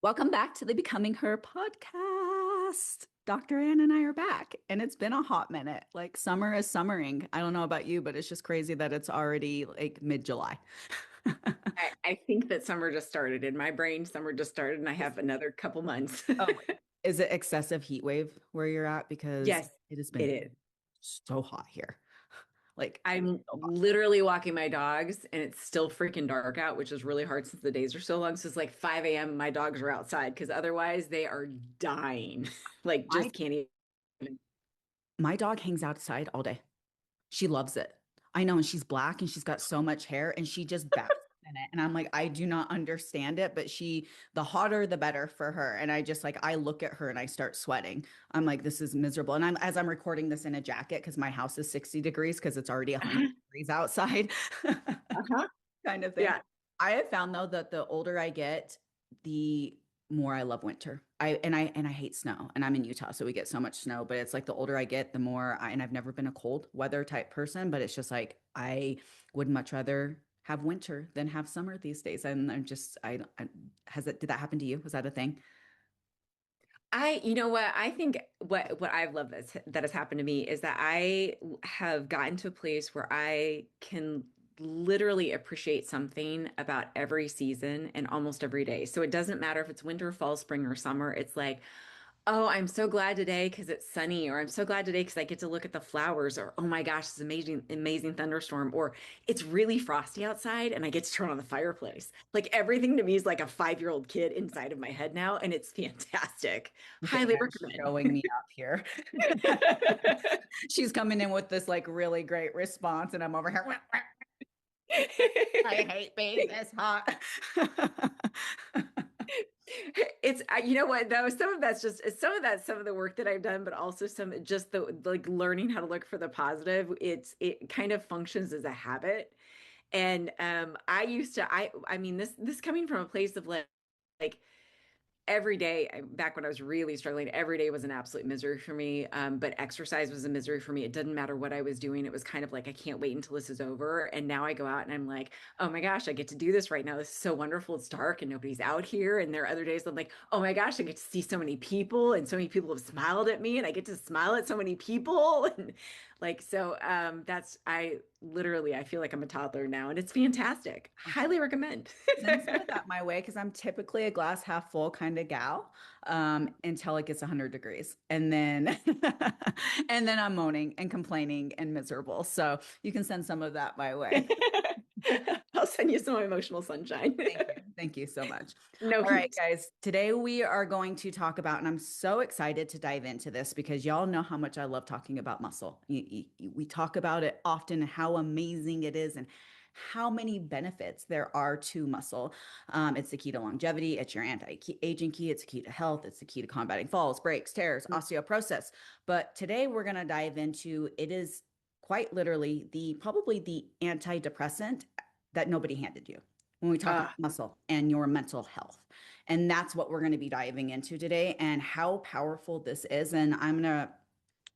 Welcome back to the Becoming Her podcast. Dr. Ann and I are back, and it's been a hot minute. Like summer is summering. I don't know about you, but it's just crazy that it's already like mid-July. I think that summer just started in my brain. Summer just started, and I Is- have another couple months. Oh, is it excessive heat wave where you're at? Because Yes, it has it been is. so hot here. Like I'm so hot. literally walking my dogs, and it's still freaking dark out, which is really hard since the days are so long. So it's like 5 a.m. My dogs are outside because otherwise they are dying. Like, My just can't even. my dog hangs outside all day. She loves it. I know, and she's black and she's got so much hair and she just basks in it. And I'm like, I do not understand it, but the hotter, the better for her. And I just like, I look at her and I start sweating. I'm like, this is miserable. And as I'm recording this in a jacket because my house is 60 degrees because it's already 100 degrees outside. Uh-huh. Kind of thing. Yeah. I have found though that the older I get, the more I love winter. I hate snow, and I'm in Utah, so we get so much snow. But it's like the older I get, the more and I've never been a cold weather type person, but it's just like I would much rather have winter than have summer these days. And I'm just I has it did that happen to you? Was that a thing? You know what? I think what I've loved that has happened to me is that I have gotten to a place where I can literally appreciate something about every season and almost every day. So it doesn't matter if it's winter, fall, spring, or summer. It's like, oh, I'm so glad today because it's sunny, or I'm so glad today because I get to look at the flowers, or oh my gosh, this amazing, amazing thunderstorm, or it's really frosty outside and I get to turn on the fireplace. Like everything to me is like a 5-year-old kid inside of my head now, and it's fantastic. Look at Highly Anne recommend. showing me up here. She's coming in with this like really great response, and I'm over here. I hate being this hot. You know what though, some of that's just some of that's some of the work that I've done, but also some just the like learning how to look for the positive. It kind of functions as a habit. And I used to I mean this coming from a place of like every day, back when I was really struggling, every day was an absolute misery for me. But exercise was a misery for me. It didn't matter what I was doing. It was kind of like, I can't wait until this is over. And now I go out and I'm like, oh my gosh, I get to do this right now. This is so wonderful. It's dark and nobody's out here. And there are other days I'm like, oh my gosh, I get to see so many people and so many people have smiled at me and I get to smile at so many people. And like, so I literally, I feel like I'm a toddler now and it's fantastic. Highly recommend. Send some of that my way because I'm typically a glass half full kind of gal until it gets 100 degrees. And then and then I'm moaning and complaining and miserable. So you can send some of that my way. I'll send you some emotional sunshine. Thank you. Thank you so much. No All right, heat. guys. Today we are going to talk about, and I'm so excited to dive into this because y'all know how much I love talking about muscle. We talk about it often, how amazing it is, and how many benefits there are to muscle. It's the key to longevity. It's your anti-aging key. It's the key to health. It's the key to combating falls, breaks, tears, osteoporosis. But today we're going to dive into it is quite literally the probably the antidepressant that nobody handed you when we talk about Uh, muscle and your mental health. And that's what we're going to be diving into today and how powerful this is. And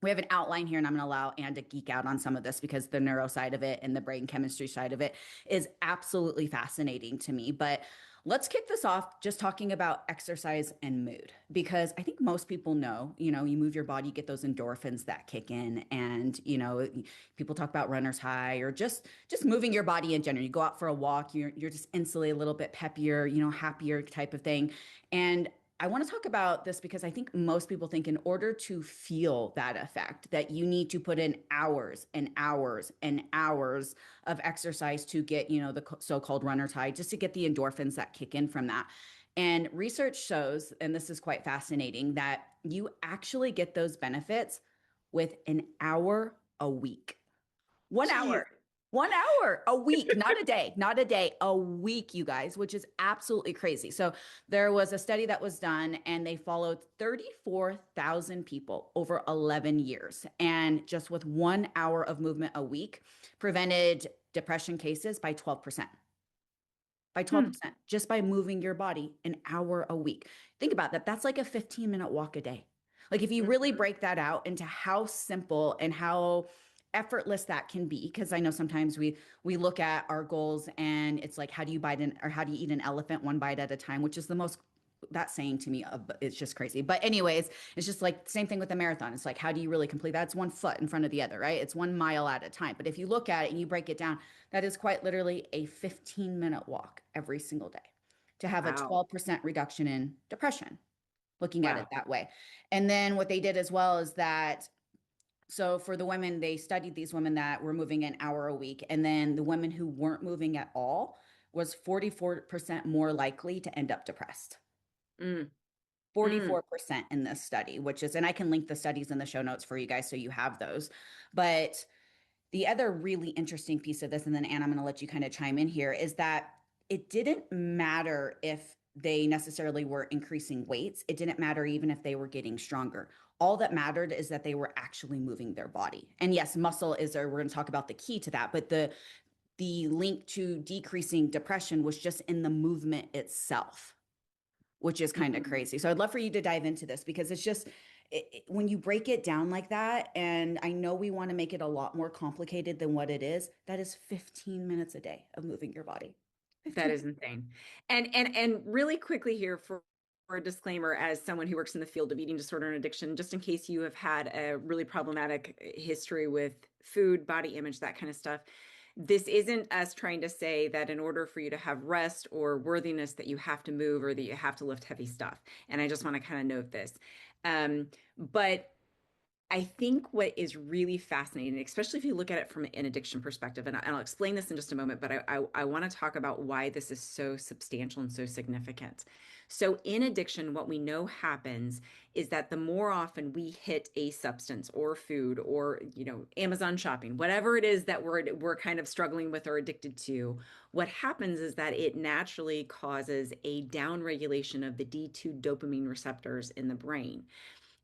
we have an outline here and I'm going to allow Anne to geek out on some of this because the neuro side of it and the brain chemistry side of it is absolutely fascinating to me. But let's kick this off just talking about exercise and mood because I think most people know, you move your body, you get those endorphins that kick in and, people talk about runner's high or just moving your body in general. You go out for a walk, you're just instantly a little bit peppier, happier type of thing. And I want to talk about this because I think most people think in order to feel that effect, that you need to put in hours and hours and hours of exercise to get, the so-called runner's high, just to get the endorphins that kick in from that. And research shows, and this is quite fascinating, that you actually get those benefits with an hour a week. 1 hour. Geez. 1 hour a week, not a day, not a day, a week, you guys, which is absolutely crazy. So there was a study that was done and they followed 34,000 people over 11 years. And just with 1 hour of movement a week, prevented depression cases by 12%. By Hmm. 12%, just by moving your body an hour a week. Think about that. That's like a 15-minute walk a day. Like if you really Mhm. break that out into how simple and how effortless that can be, because I know sometimes we look at our goals and it's like, how do you bite an or how do you eat an elephant one bite at a time, which is the most that saying to me, it's just crazy. But anyways, it's just like same thing with the marathon. It's like, how do you really complete that? It's one foot in front of the other, right? It's 1 mile at a time. But if you look at it and you break it down, that is quite literally a 15-minute walk every single day to have a Wow. 12% reduction in depression, looking at it Wow. that way. And then what they did as well is that, so for the women, they studied these women that were moving an hour a week. And then the women who weren't moving at all was 44% more likely to end up depressed. Mm, mm. 44% in this study, which is, and I can link the studies in the show notes for you guys so you have those. But the other really interesting piece of this, and then Anne, I'm going to let you kind of chime in here, is that it didn't matter if they necessarily were increasing weights. It didn't matter even if they were getting stronger. All that mattered is that they were actually moving their body. And yes, muscle is there. We're going to talk about the key to that, but the link to decreasing depression was just in the movement itself, which is kind of Mm. crazy. So I'd love for you to dive into this because it's just when you break it down like that, and I know we want to make it a lot more complicated than what it is, that is 15 minutes a day of moving your body. That 15. is insane. And really quickly here for a disclaimer, as someone who works in the field of eating disorder and addiction, just in case you have had a really problematic history with food, body image, that kind of stuff, this isn't us trying to say that in order for you to have rest or worthiness that you have to move or that you have to lift heavy stuff. And I just want to kind of note this. But I think what is really fascinating, especially if you look at it from an addiction perspective, and I'll explain this in just a moment, but I want to talk about why this is so substantial and so significant. So in addiction, what we know happens is that the more often we hit a substance or food or, Amazon shopping, whatever it is that we're kind of struggling with or addicted to, what happens is that it naturally causes a downregulation of the D2 dopamine receptors in the brain.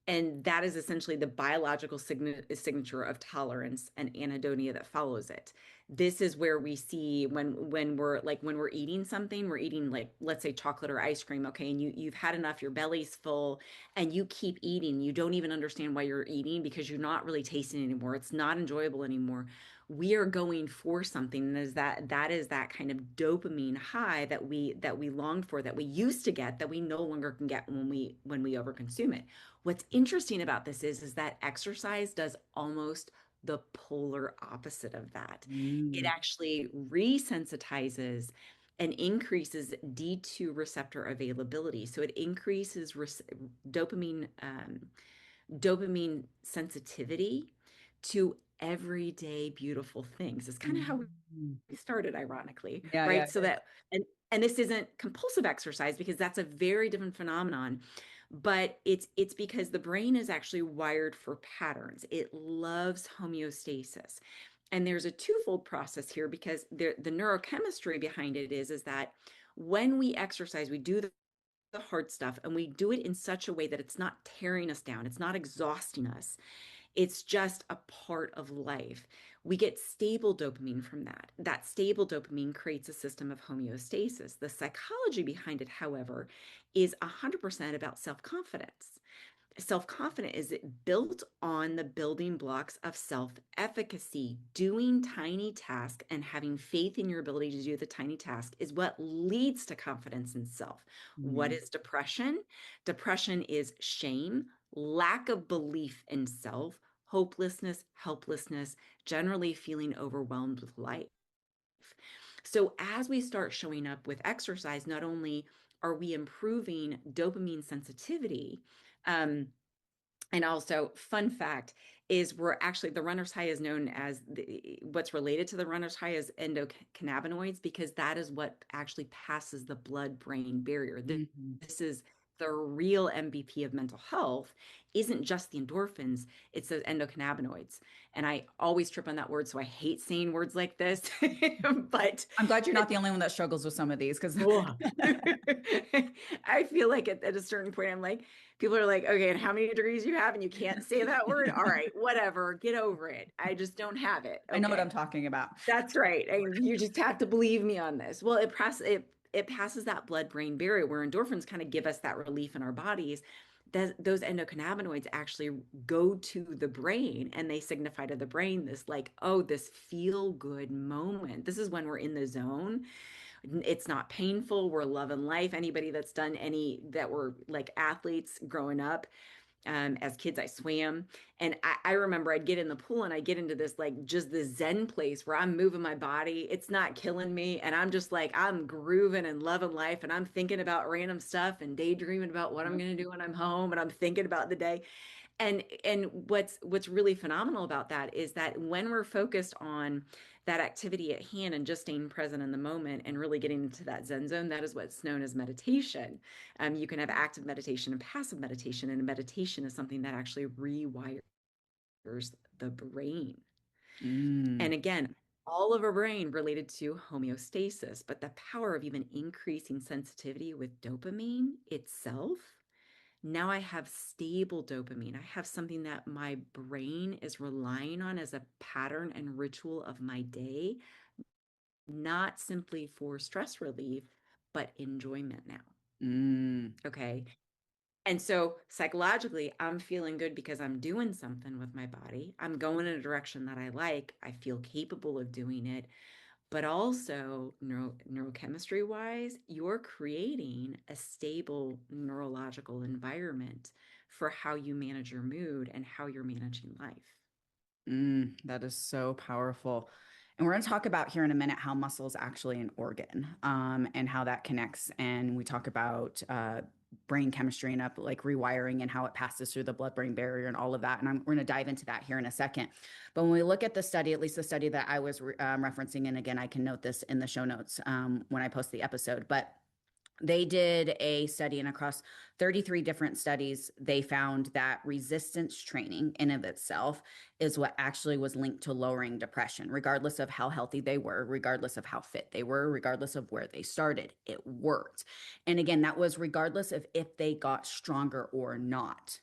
And that is essentially the biological signature of tolerance and anhedonia that follows it. This is where we see when we're eating something, we're eating, like, let's say chocolate or ice cream, okay, and you've had enough, your belly's full, and you keep eating. You don't even understand why you're eating because you're not really tasting anymore. It's not enjoyable anymore. We are going for something, and that is that kind of dopamine high that we longed for, that we used to get, that we no longer can get when we overconsume it. What's interesting about this is that exercise does almost the polar opposite of that. It Mm. actually resensitizes and increases D2 receptor availability. So it increases dopamine dopamine sensitivity to everyday beautiful things. It's kind of how Mm. we started, ironically, Yeah, yeah, right? So it is. that and this isn't compulsive exercise because that's a very different phenomenon, but it's because the brain is actually wired for patterns. It loves homeostasis. And there's a twofold process here because the neurochemistry behind it is that when we exercise, we do the hard stuff and we do it in such a way that it's not tearing us down, it's not exhausting us, it's just a part of life. We get stable dopamine from that. That stable dopamine creates a system of homeostasis. The psychology behind it, however, is 100% about self-confidence. Self-confident is it built on the building blocks of self-efficacy. Doing tiny tasks and having faith in your ability to do the tiny task is what leads to confidence in self. What Mm. is depression? Depression is shame, lack of belief in self, hopelessness, helplessness, generally feeling overwhelmed with life. So as we start showing up with exercise, not only are we improving dopamine sensitivity, um, and also, fun fact is, we're actually, the runner's high is known as what's related to the runner's high is endocannabinoids, because that is what actually passes the blood-brain barrier. Mhm. This is the real MVP of mental health, isn't just the endorphins, it's those endocannabinoids. And I always trip on that word, so I hate saying words like this. but I'm glad you're not the only one that struggles with some of these because Ugh. I feel like at a certain point, I'm like, people are like, okay, and how many degrees you have, and you can't say that word? All right, whatever, get over it. I just don't have it. I know what Okay, I'm talking about. that's right. And you just have to believe me on this. Well, it passes that blood-brain barrier where endorphins kind of give us that relief in our bodies. Those endocannabinoids actually go to the brain and they signify to the brain this, like, oh, this feel good moment. This is when we're in the zone. It's not painful. We're loving life. Anybody that's done any that were like athletes growing up, as kids, I swam. And I remember I'd get in the pool and I get into this like just the Zen place where I'm moving my body. It's not killing me. And I'm just like, I'm grooving and loving life. And I'm thinking about random stuff and daydreaming about what I'm Yep. going to do when I'm home. And I'm thinking about the day. And what's really phenomenal about that is that when we're focused on that activity at hand and just staying present in the moment and really getting into that Zen zone, that is what's known as meditation. You can have active meditation and passive meditation, and meditation is something that actually rewires the brain. Mm, And again, all of our brain related to homeostasis, but the power of even increasing sensitivity with dopamine itself. Now I have stable dopamine. I have something that my brain is relying on as a pattern and ritual of my day, not simply for stress relief, but enjoyment now. mm, Okay. And so psychologically, I'm feeling good because I'm doing something with my body. I'm going in a direction that I like. I feel capable of doing it. But also, neurochemistry wise, you're creating a stable neurological environment for how you manage your mood and how you're managing life. that is so powerful. And we're going to talk about here in a minute how muscle is actually an organ, and how that connects. And we talk about brain chemistry and up like rewiring and how it passes through the blood-brain barrier and all of that. And we're going to dive into that here in a second. But when we look at the study, at least the study that I was referencing, and again, I can note this in the show notes when I post the episode, but they did a study, and across 33 different studies they found that resistance training in of itself is what actually was linked to lowering depression, regardless of how healthy they were, regardless of how fit they were, regardless of where they started. It worked. And again, that was regardless of if they got stronger or not.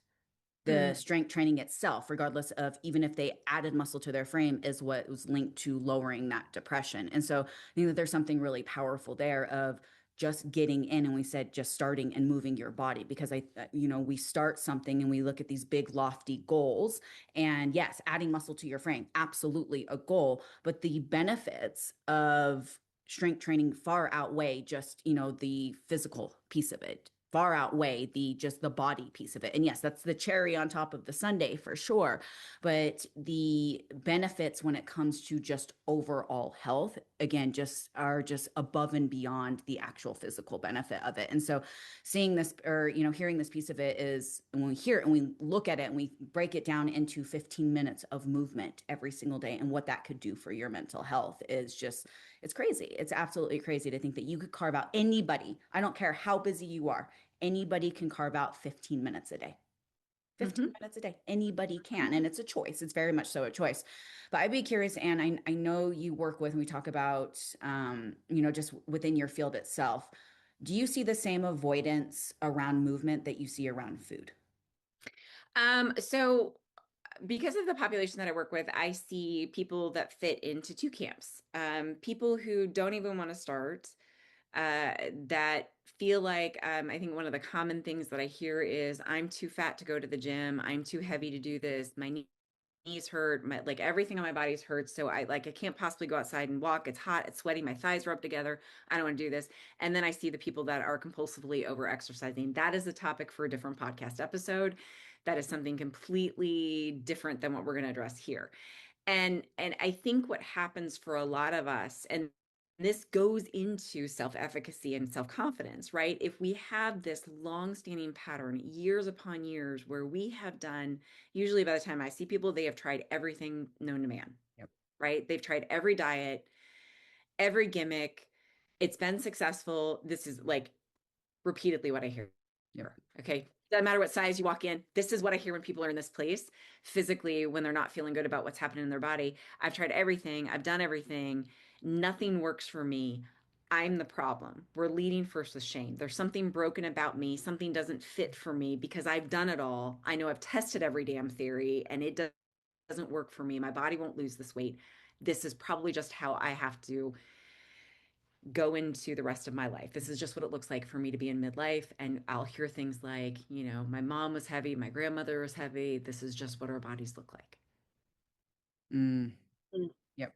The Mm. strength training itself, regardless of even if they added muscle to their frame, is what was linked to lowering that depression. And so I think that there's something really powerful there of just getting in, and we said just starting and moving your body, because we start something and we look at these big lofty goals, and yes, adding muscle to your frame, absolutely a goal, but the benefits of strength training far outweigh just the physical piece of it, far outweigh the body piece of it. And yes, that's the cherry on top of the sundae for sure. But the benefits when it comes to just overall health, again, just are just above and beyond the actual physical benefit of it. And so seeing this, or hearing this piece of it, is when we hear it and we look at it and we break it down into 15 minutes of movement every single day and what that could do for your mental health, is just, it's crazy. It's absolutely crazy to think that you could carve out, anybody, I don't care how busy you are, anybody can carve out 15 minutes a day. 15 Hmm. minutes a day. Anybody can. And it's a choice. It's very much so a choice. But I'd be curious, Anne, I know you work with, and we talk about, just within your field itself. Do you see the same avoidance around movement that you see around food? So because of the population that I work with, I see people that fit into two camps. People who don't even want to start, that feel like, I think one of the common things that I hear is, I'm too fat to go to the gym. I'm too heavy to do this. My knees hurt. My, like everything on my body's hurt. So I can't possibly go outside and walk. It's hot. It's sweaty. My thighs rub together. I don't want to do this. And then I see the people that are compulsively over exercising. That is a topic for a different podcast episode. That is something completely different than what we're going to address here. And I think what happens for a lot of us, and this goes into self-efficacy and self-confidence, right? If we have this long-standing pattern, years upon years, where we have done, usually by the time I see people, they have tried everything known to man, Yep. right? They've tried every diet, every gimmick. It's been successful. This is like repeatedly what I hear. Yep. Okay. Doesn't matter what size you walk in. This is what I hear when people are in this place physically, when they're not feeling good about what's happening in their body. I've tried everything. I've done everything. Nothing works for me. I'm the problem. We're leading first with shame. There's something broken about me. Something doesn't fit for me because I've done it all. I know I've tested every damn theory and it doesn't work for me. My body won't lose this weight. This is probably just how I have to go into the rest of my life. This is just what it looks like for me to be in midlife. And I'll hear things like, my mom was heavy, my grandmother was heavy. This is just what our bodies look like. Mm, Mm. yep.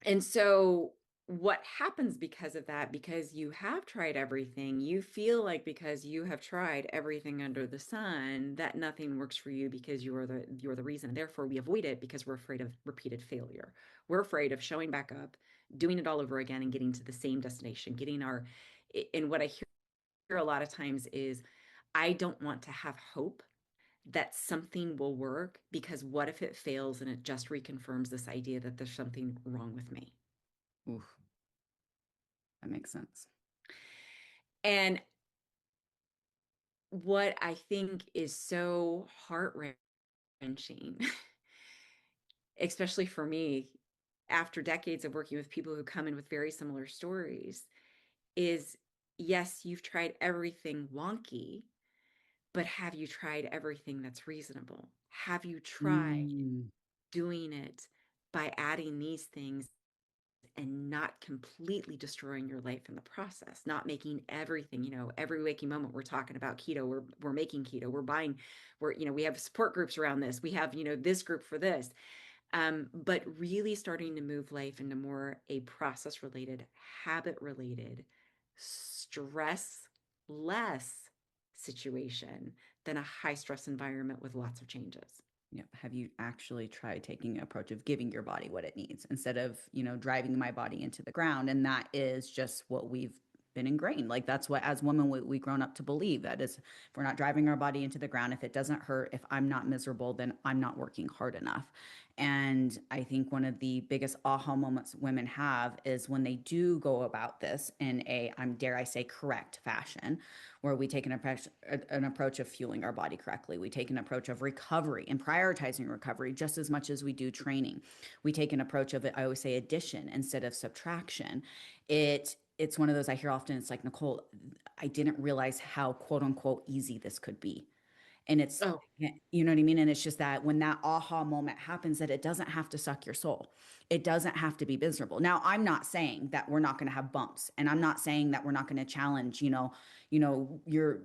And so what happens because of that, because you have tried everything, you feel like because you have tried everything under the sun, that nothing works for you because you're the reason. Therefore, we avoid it because we're afraid of repeated failure. We're afraid of showing back up, doing it all over again, and getting to the same destination, getting our, and what I hear a lot of times is, I don't want to have hope that something will work, because what if it fails and it just reconfirms this idea that there's something wrong with me? Oof, that makes sense. And what I think is so heart-wrenching, especially for me, after decades of working with people who come in with very similar stories, is yes, you've tried everything wonky, but have you tried everything that's reasonable? Have you tried Mm, doing it by adding these things and not completely destroying your life in the process, not making everything, every waking moment we're talking about keto, we're making keto, we're buying, we have support groups around this, we have, this group for this. But really starting to move life into more a process related, habit related, stress less situation than a high stress environment with lots of changes. yeah. Have you actually tried taking an approach of giving your body what it needs instead of, driving my body into the ground? And that is just what we've been ingrained. Like that's what, as women, we grown up to believe that is, if we're not driving our body into the ground, if it doesn't hurt, if I'm not miserable, then I'm not working hard enough. And I think one of the biggest aha moments women have is when they do go about this in a, I'm dare I say, correct fashion, where we take an approach of fueling our body correctly. We take an approach of recovery and prioritizing recovery just as much as we do training. We take an approach of, I always say, addition instead of subtraction. It's one of those I hear often. It's like, Nicole, I didn't realize how quote unquote easy this could be. And it's, Oh, you know what I mean? And it's just that when that aha moment happens, that it doesn't have to suck your soul. It doesn't have to be miserable. Now, I'm not saying that we're not going to have bumps, and I'm not saying that we're not going to challenge, your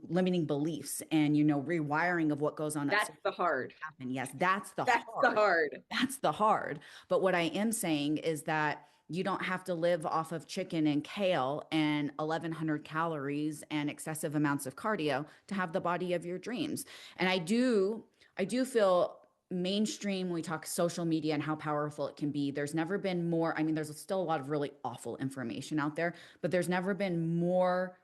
limiting beliefs and, rewiring of what goes on that's upstairs the hard. happen. Yes, that's the That's the hard. hard. That's the hard. But what I am saying is that you don't have to live off of chicken and kale and 1,100 calories and excessive amounts of cardio to have the body of your dreams. And I do feel mainstream, we talk social media and how powerful it can be. There's never been more, I mean, there's still a lot of really awful information out there, but there's never been more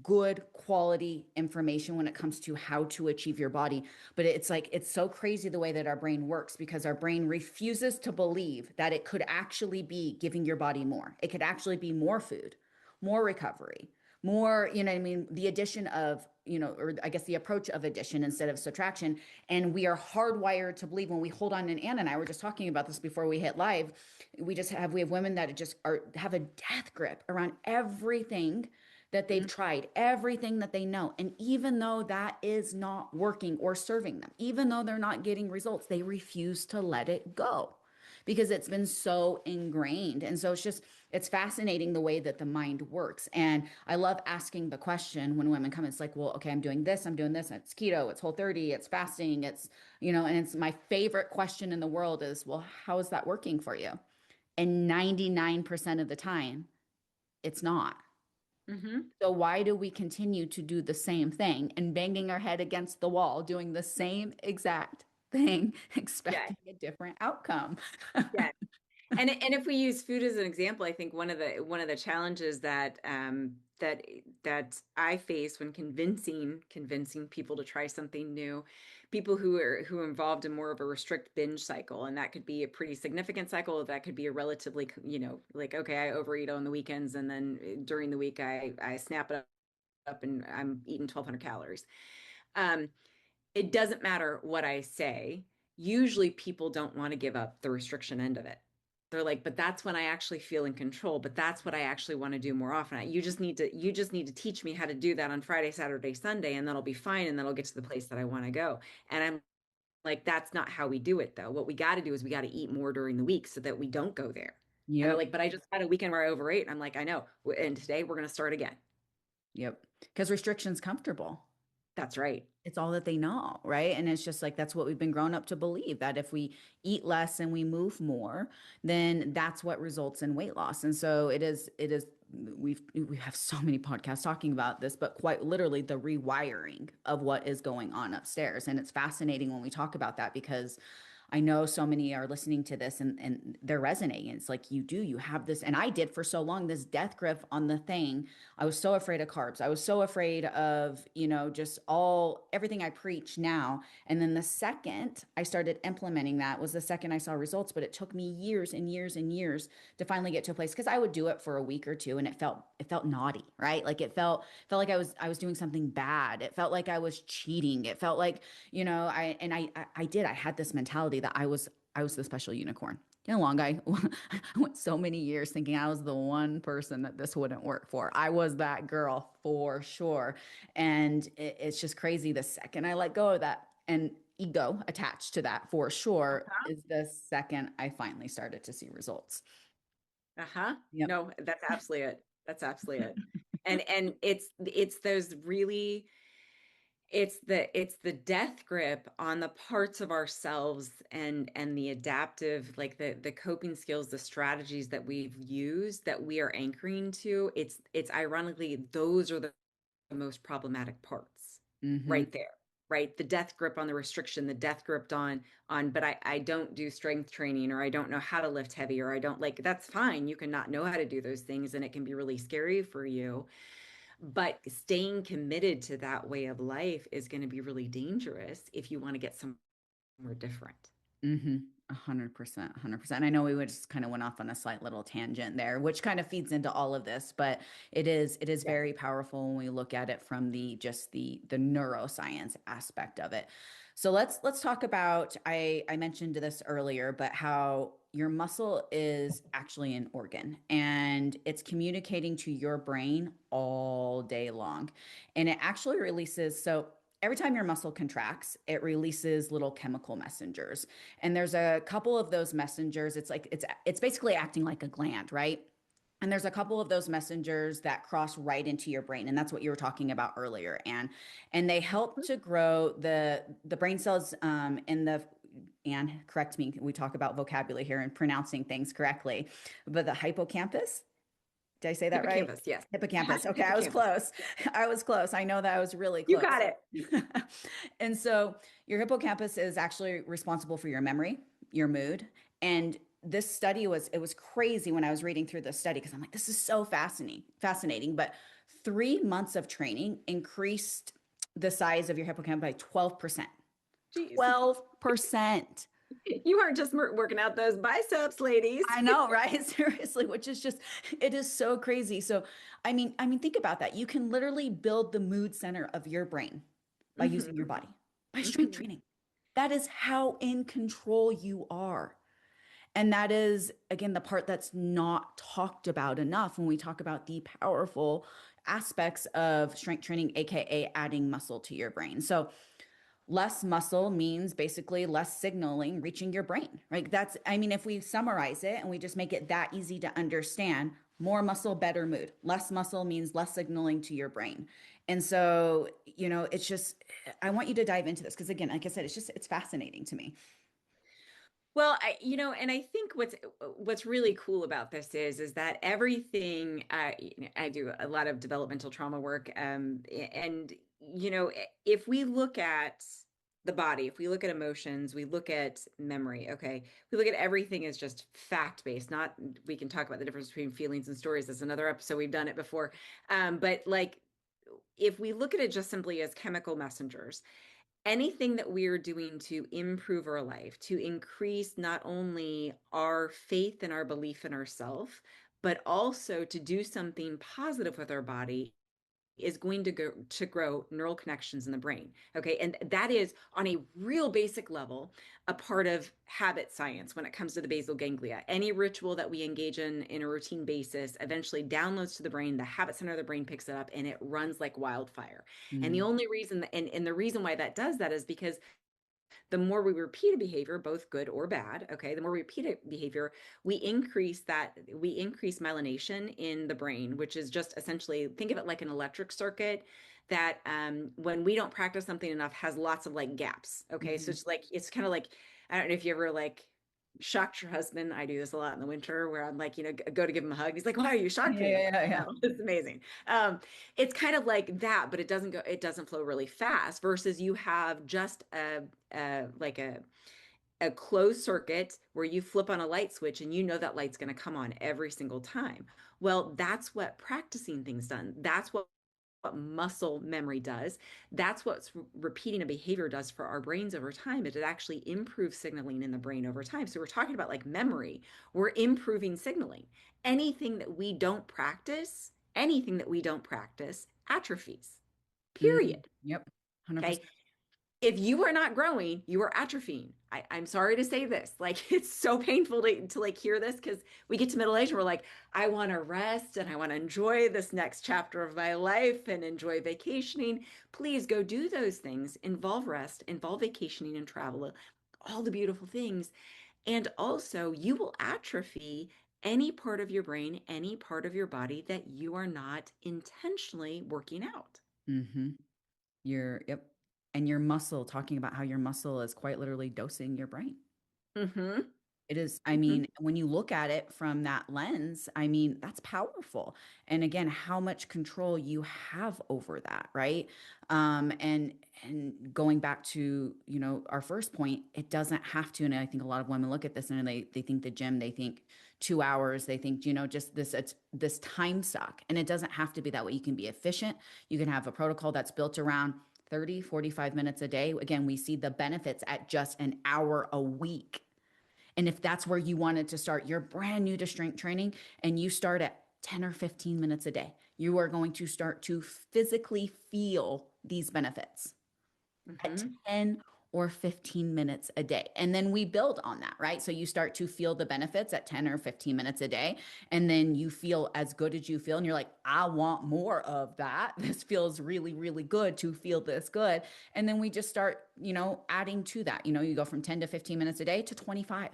good quality information when it comes to how to achieve your body. But it's like, it's so crazy the way that our brain works because our brain refuses to believe that it could actually be giving your body more. It could actually be more food, more recovery, more, you know what I mean? The addition of, or I guess the approach of addition instead of subtraction. And we are hardwired to believe when we hold on, and Ann and I were just talking about this before we hit live. We have women that just have a death grip around everything that they've Mhm. tried, everything that they know. And even though that is not working or serving them, even though they're not getting results, they refuse to let it go because it's been so ingrained. And so it's fascinating the way that the mind works. And I love asking the question when women come, it's like, well, okay, I'm doing this, it's keto, it's Whole30, it's fasting, and it's my favorite question in the world is, well, how is that working for you? And 99% of the time, it's not. Mhm. So why do we continue to do the same thing and banging our head against the wall, doing the same exact thing, Yeah. expecting a different outcome? Yeah. And if we use food as an example, I think one of the challenges that I face when convincing people to try something new, people who are involved in more of a restrict binge cycle, and that could be a pretty significant cycle, that could be a relatively, like, okay, I overeat on the weekends, and then during the week I snap it up and I'm eating 1,200 calories. Um, it doesn't matter what I say. Usually people don't want to give up the restriction end of it. They're like, but that's when I actually feel in control, but that's what I actually want to do more often. You just need to teach me how to do that on Friday, Saturday, Sunday, and that'll be fine. And then I'll get to the place that I want to go. And I'm like, that's not how we do it though. What we got to do is we got to eat more during the week so that we don't go there. And they're Yep. like, but I just had a weekend where I overate. And I'm like, I know. And today we're going to start again. Yep. Because restriction's comfortable. That's right. It's all that they know, right? And it's just like that's what we've been grown up to believe that if we eat less and we move more, then that's what results in weight loss. And so it is we have so many podcasts talking about this, but quite literally the rewiring of what is going on upstairs. And it's fascinating when we talk about that because I know so many are listening to this and they're resonating. It's like you have this, and I did for so long, this death grip on the thing. I was so afraid of carbs. I was so afraid of, just everything I preach now. And then the second I started implementing that was the second I saw results, but it took me years and years and years to finally get to a place because I would do it for a week or two and it felt naughty, right? Like it felt like I was doing something bad. It felt like I was cheating. It felt like, I had this mentality that I was the special unicorn. Long I went so many years thinking I was the one person that this wouldn't work for. I was that girl for sure. And it's just crazy the second I let go of that and ego attached to that for sure is the second I finally started to see results. Uh-huh. Yep. No, that's absolutely it. That's absolutely it. And it's those really it's the death grip on the parts of ourselves and the adaptive, like the coping skills, the strategies that we've used that we are anchoring to. It's ironically those are the most problematic parts Hmm. right there. Right, the death grip on the restriction, the death grip on but I don't do strength training, or I don't know how to lift heavy, or I don't, like, that's fine. You can not know how to do those things and it can be really scary for you, but staying committed to that way of life is going to be really dangerous if you want to get somewhere different. Mm-hmm. 100%, 100%. I know we would just kind of went off on a slight little tangent there, which kind of feeds into all of this, but it is Yes. very powerful when we look at it from the neuroscience aspect of it. So let's talk about I mentioned this earlier, but how your muscle is actually an organ and it's communicating to your brain all day long. And it actually releases every time your muscle contracts, it releases little chemical messengers. And there's a couple of those messengers. It's basically acting like a gland, right? And there's a couple of those messengers that cross right into your brain, and that's what you were talking about earlier, and they help to grow the brain cells in the and correct me, we talk about vocabulary here and pronouncing things correctly, but the hippocampus, did I say that right? Hippocampus, yes. Hippocampus. Okay, I was Hippocampus. close. Yeah. I was close. I know that I was really You close. got it. And so your hippocampus is actually responsible for your memory, your mood, and this study was crazy when I was reading through this study because I'm like, this is so fascinating. But 3 months of training increased the size of your hippocampus by 12%. Jeez. 12%. You aren't just working out those biceps, ladies. I know, right? Seriously, which is just it is so crazy. So, I mean, think about that. You can literally build the mood center of your brain by using your Hmm. body, by strength Hmm. training. That is how in control you are. And that is, again, the part that's not talked about enough when we talk about the powerful aspects of strength training, AKA adding muscle to your brain. So, less muscle means basically less signaling reaching your brain, right? If we summarize it and we just make it that easy to understand, more muscle, better mood. Less muscle means less signaling to your brain. And so, it's just, I want you to dive into this because, again, like I said, it's fascinating to me. Well, and I think what's really cool about this is that everything, I do a lot of developmental trauma work, and if we look at the body, if we look at emotions, we look at memory, okay, we look at everything as just fact based. Not, we can talk about the difference between feelings and stories. That's another episode. We've done it before, but like if we look at it just simply as chemical messengers, anything that we are doing to improve our life, to increase not only our faith and our belief in ourselves, but also to do something positive with our body, is going to grow neural connections in the brain. Okay. And that is on a real basic level, a part of habit science when it comes to the basal ganglia. Any ritual that we engage in a routine basis eventually downloads to the brain, the habit center of the brain picks it up, and it runs like wildfire. And the Mm, only reason, and the reason why that does that is because The more we repeat a behavior, both good or bad, okay, the more we repeat a behavior, we increase myelination in the brain, which is just essentially, think of it like an electric circuit that when we don't practice something enough has lots of like gaps. Okay. So Mhm. it's like, it's kind of like, I don't know if you ever like shocked your husband. I do this a lot in the winter where I'm like, go to give him a hug. He's like, why are you Yeah, shocking me? yeah, yeah, yeah. Oh, it's amazing. It's kind of like that, but it doesn't flow really fast versus you have just like a closed circuit where you flip on a light switch and you know that light's going to come on every single time. Well, that's what practicing things done. That's what muscle memory does. That's what repeating a behavior does for our brains over time. It actually improves signaling in the brain over time. So we're talking about like memory. We're improving signaling. Anything that we don't practice atrophies. Mhm. Period. Yep. Okay. 100%. If you are not growing, you are atrophying. I'm sorry to say this. Like it's so painful to like hear this because we get to middle age and we're like, I want to rest and I want to enjoy this next chapter of my life and enjoy vacationing. Please go do those things. Involve rest, involve vacationing and travel, all the beautiful things. And also, you will atrophy any part of your brain, any part of your body that you are not intentionally working out. Mhm. Yep. And your muscle, talking about how your muscle is quite literally dosing your brain. Mm-hmm. It is, I Mm-hmm. mean, when you look at it from that lens, I mean, that's powerful. And again, how much control you have over that, right? And going back to, our first point, it doesn't have to. And I think a lot of women look at this and they think the gym, they think 2 hours, they think, just it's this time suck. And it doesn't have to be that way. You can be efficient. You can have a protocol that's built around 30, 45 minutes a day. Again, we see the benefits at just an hour a week. And if that's where you wanted to start, you're brand new to strength training and you start at 10 or 15 minutes a day, you are going to start to physically feel these benefits at Mm-hmm. 10 or 15 minutes a day. And then we build on that, right? So you start to feel the benefits at 10 or 15 minutes a day. And then you feel as good as you feel. And you're like, I want more of that. This feels really, really good to feel this good. And then we just start, adding to that. You go from 10 to 15 minutes a day to 25,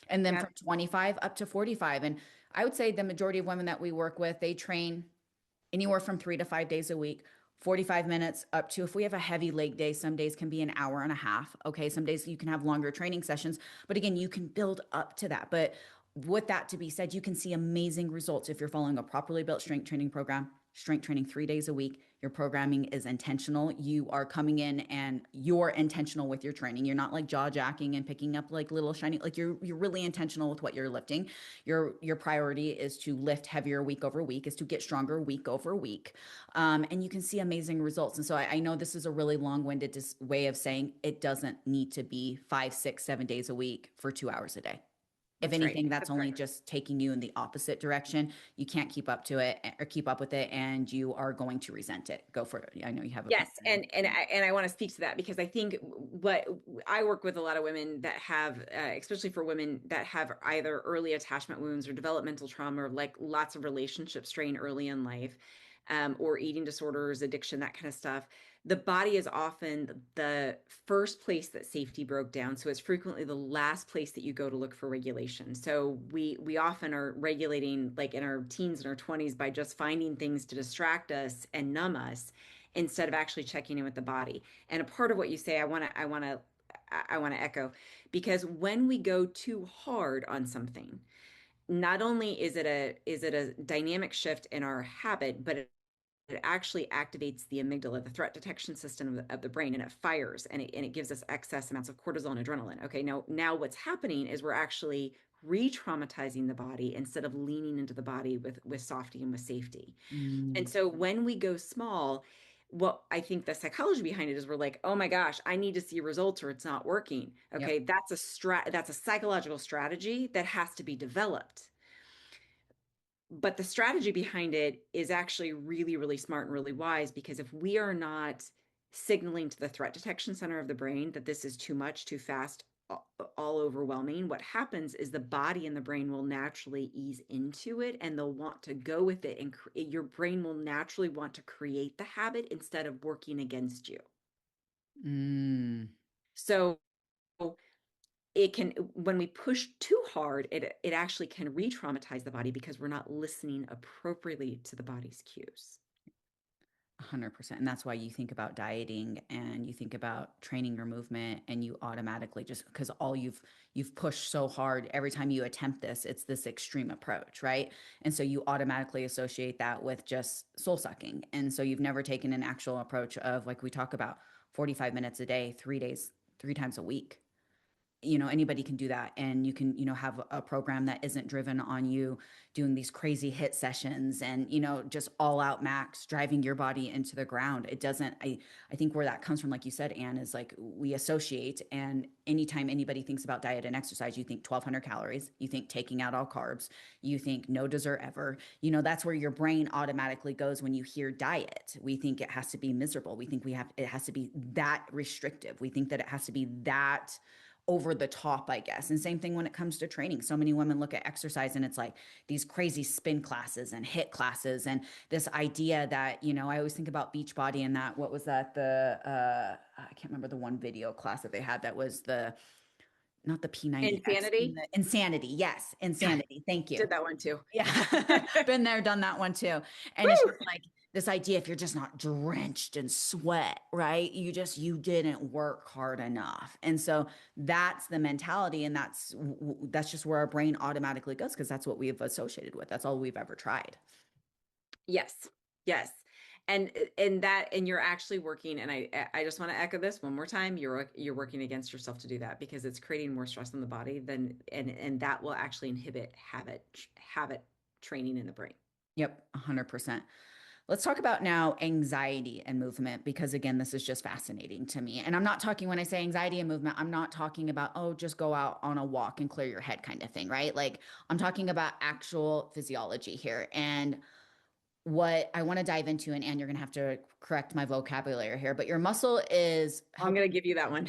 and then from Yep. 25 up to 45. And I would say the majority of women that we work with, they train anywhere from 3 to 5 days a week, 45 minutes up to, if we have a heavy leg day, some days can be an hour and a half. Okay. Some days you can have longer training sessions, but again, you can build up to that. But with that to be said, you can see amazing results if you're following a properly built strength training program, strength training 3 days a week. Your programming is intentional. You are coming in and you're intentional with your training. You're not like jaw jacking and picking up like little shiny, like you're really intentional with what you're lifting. Your priority is to lift heavier week over week, is to get stronger week over week. And you can see amazing results. And so I know this is a really long-winded way of saying it doesn't need to be 5, 6, 7 days a week for 2 hours a day. If That's right. anything, that's That's only right. just taking you in the opposite direction. You can't keep up to it or keep up with it, and you are going to resent it. Go for it. I know you have a Yes, plan. and I want to speak to that because I think what I work with a lot of women that have, especially for women that have either early attachment wounds or developmental trauma or like lots of relationship strain early in life, or eating disorders, addiction, that kind of stuff. The body is often the first place that safety broke down, so it's frequently the last place that you go to look for regulation. So we often are regulating like in our teens and our 20s by just finding things to distract us and numb us instead of actually checking in with the body. And a part of what you say, I want to echo, because when we go too hard on something, not only is it a dynamic shift in our habit, but it actually activates the amygdala, the threat detection system of the brain, and it fires and it gives us excess amounts of cortisol and adrenaline. Okay, now what's happening is we're actually re-traumatizing the body instead of leaning into the body with softy and with safety. And Mm, so when we go small, what I think the psychology behind it is we're like, oh my gosh, I need to see results or it's not working. yep. Okay, that's a psychological strategy that has to be developed. But the strategy behind it is actually really, really smart and really wise because if we are not signaling to the threat detection center of the brain that this is too much, too fast, all overwhelming, what happens is the body and the brain will naturally ease into it and they'll want to go with it. And your brain will naturally want to create the habit instead of working against you. Mm. So it can, when we push too hard, it actually can re-traumatize the body because we're not listening appropriately to the body's cues. 100%. And that's why you think about dieting and you think about training your movement and you automatically just because all you've pushed so hard every time you attempt this, it's this extreme approach, right? And so you automatically associate that with just soul sucking. And so you've never taken an actual approach of like we talk about 45 minutes a day, 3 days, 3 times a week. Anybody can do that, and you can have a program that isn't driven on you doing these crazy hit sessions and just all out max driving your body into the ground. It doesn't I think where that comes from, like you said, Anne, is like we associate, and anytime anybody thinks about diet and exercise, you think 1,200 calories, you think taking out all carbs, you think no dessert ever. That's where your brain automatically goes when you hear diet. We think it has to be miserable, we think it has to be that restrictive, we think that it has to be that over the top, I guess. And same thing when it comes to training. So many women look at exercise and it's like these crazy spin classes and hit classes and this idea that, I always think about Beachbody and that, what was that? I can't remember the one video class that they had that was not the P90X, Insanity. the Insanity. Yes, Insanity. Thank you. Did that one too. Yeah. Been there, done that one too. And it's Woo! just like this idea, if you're just not drenched in sweat, right? You didn't work hard enough. And so that's the mentality. And that's just where our brain automatically goes because that's what we've associated with. That's all we've ever tried. Yes. Yes. And you're actually working, and I just want to echo this one more time. You're working against yourself to do that because it's creating more stress on the body than and that will actually inhibit habit training in the brain. Yep, 100%. Let's talk about now anxiety and movement because again, this is just fascinating to me. And I'm not talking, when I say anxiety and movement, I'm not talking about, oh, just go out on a walk and clear your head kind of thing, right? Like I'm talking about actual physiology here. And what I want to dive into, and you're going to have to correct my vocabulary here, but your muscle is I'm going to give you that one.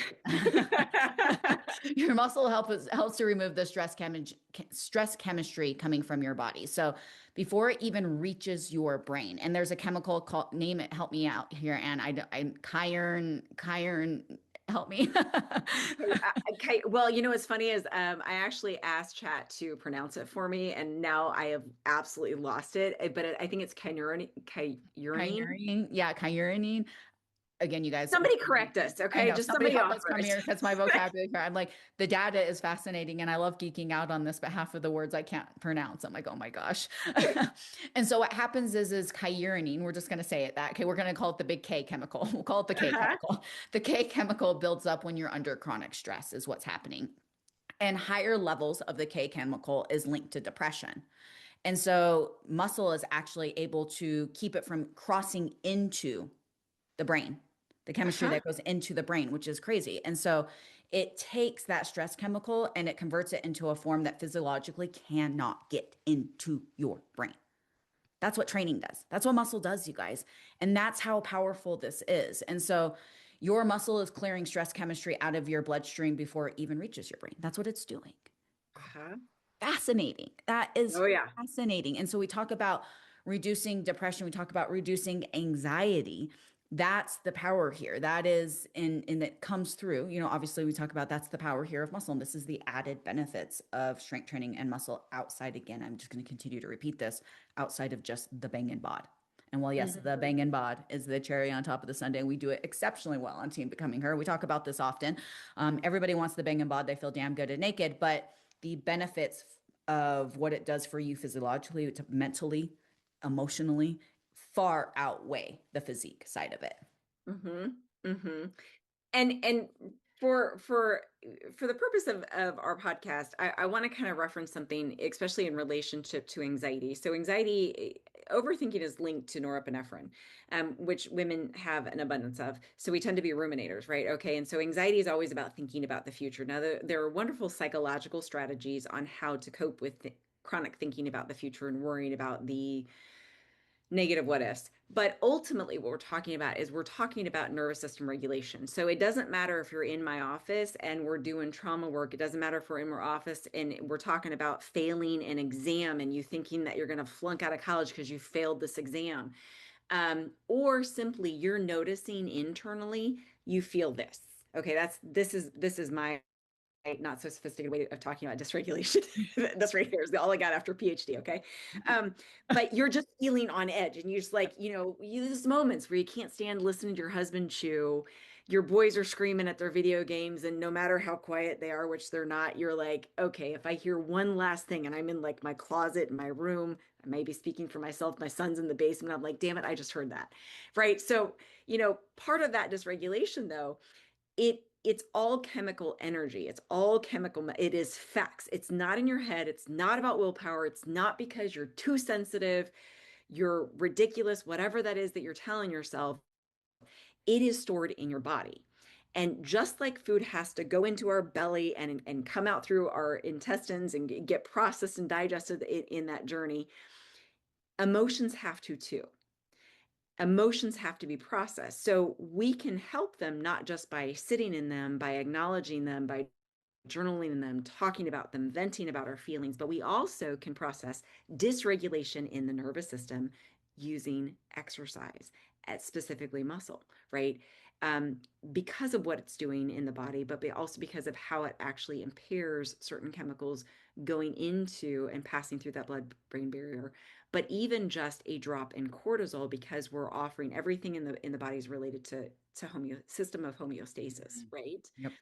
your muscle helps to remove the stress chemistry coming from your body. So before it even reaches your brain, and there's a chemical called, name it, help me out here, and I'm chiron, help me. Okay. Well, what's funny is I actually asked Chat to pronounce it for me, and now I have absolutely lost it. But I think it's kynurenine. Kynurenine. Chiron, yeah, chiron. Again, you guys, Somebody correct us, I okay? know Just somebody somebody help us offer come us. here because my vocabulary, I'm like, the data is fascinating and I love geeking out on this, but half of the words I can't pronounce. I'm like, oh my gosh. And so what happens is chironine, we're just going to say it that, okay, we're going to call it the big K chemical. We'll call it the K Uh-huh. chemical. The K chemical builds up when you're under chronic stress is what's happening. And higher levels of the K chemical is linked to depression. And so muscle is actually able to keep it from crossing into the brain, the chemistry Uh-huh. that goes into the brain, which is crazy. And so it takes that stress chemical and it converts it into a form that physiologically cannot get into your brain. That's what training does. That's what muscle does, you guys. And that's how powerful this is. And so your muscle is clearing stress chemistry out of your bloodstream before it even reaches your brain. That's what it's doing. Uh-huh. Fascinating. That is Oh yeah. fascinating. And so we talk about reducing depression, we talk about reducing anxiety. That's the power here. That is in that comes through. Obviously we talk about that's the power here of muscle. And this is the added benefits of strength training and muscle outside. Again, I'm just going to continue to repeat this outside of just the bang and bod. And while yes, the Mhm. bang and bod is the cherry on top of the sundae, we do it exceptionally well on Team Becoming Her. We talk about this often. Everybody wants the bang and bod. They feel damn good and naked, but the benefits of what it does for you physiologically, mentally, emotionally, far outweigh the physique side of it. Mhm. Mhm. And for the purpose of our podcast, I want to kind of reference something, especially in relationship to anxiety. So anxiety, overthinking is linked to norepinephrine, which women have an abundance of. So we tend to be ruminators, right? Okay. And so anxiety is always about thinking about the future. Now, there are wonderful psychological strategies on how to cope with chronic thinking about the future and worrying about the negative what ifs. But ultimately, what we're talking about is we're talking about nervous system regulation. So it doesn't matter if you're in my office and we're doing trauma work. It doesn't matter if we're in our office and we're talking about failing an exam and you thinking that you're going to flunk out of college because you failed this exam. Or simply you're noticing internally, you feel this. Okay, this is my not so sophisticated way of talking about dysregulation. That's right here is all I got after PhD. Okay. Um, but you're just feeling on edge and you're just like, you these moments where you can't stand listening to your husband chew. Your boys are screaming at their video games, and no matter how quiet they are, which they're not, you're like, okay, if I hear one last thing and I'm in like my closet in my room, I may be speaking for myself, my son's in the basement, I'm like, damn it, I just heard that. Right. So, part of that dysregulation though it's all chemical energy. It's all chemical. It is facts. It's not in your head. It's not about willpower. It's not because you're too sensitive, you're ridiculous, whatever that is that you're telling yourself. It is stored in your body. And just like food has to go into our belly and come out through our intestines and get processed and digested in that journey, emotions have to too. Emotions have to be processed. So we can help them not just by sitting in them, by acknowledging them, by journaling them, talking about them, venting about our feelings, but we also can process dysregulation in the nervous system using exercise, specifically muscle, right? Um, because of what it's doing in the body, but also because of how it actually impairs certain chemicals going into and passing through that blood-brain barrier. But even just a drop in cortisol, because we're offering everything in the body is related to system of homeostasis, Mhm. right? Yep.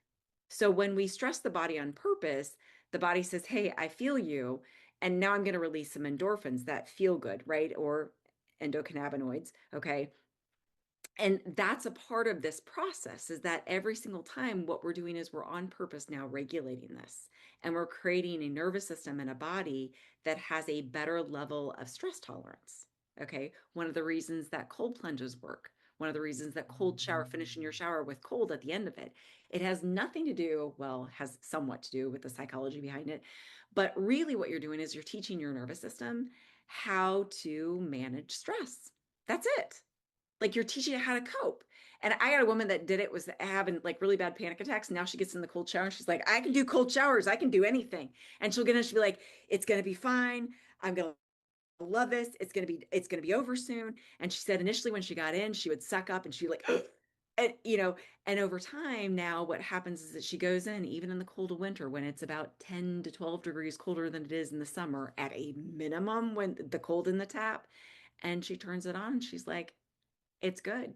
So when we stress the body on purpose, the body says, hey, I feel you. And now I'm going to release some endorphins that feel good, right? Or endocannabinoids. Okay. And that's a part of this process is that every single time what we're doing is we're on purpose now regulating this. And we're creating a nervous system and a body that has a better level of stress tolerance. Okay. One of the reasons that cold plunges work. One of the reasons that cold shower, finishing your shower with cold at the end of it, it has nothing to do, well, has somewhat to do with the psychology behind it. But really, what you're doing is you're teaching your nervous system how to manage stress. That's it. Like you're teaching it how to cope. And I had a woman that did it was having like really bad panic attacks. Now she gets in the cold shower and she's like, I can do cold showers. I can do anything. And she'll get in, she'll be like, it's going to be fine. I'm going to love this. It's going to be over soon. And she said initially when she got in, she would suck up and she'd like, and over time now what happens is that she goes in even in the cold of winter when it's about 10 to 12 degrees colder than it is in the summer at a minimum when the cold in the tap. And she turns it on and she's like, it's good.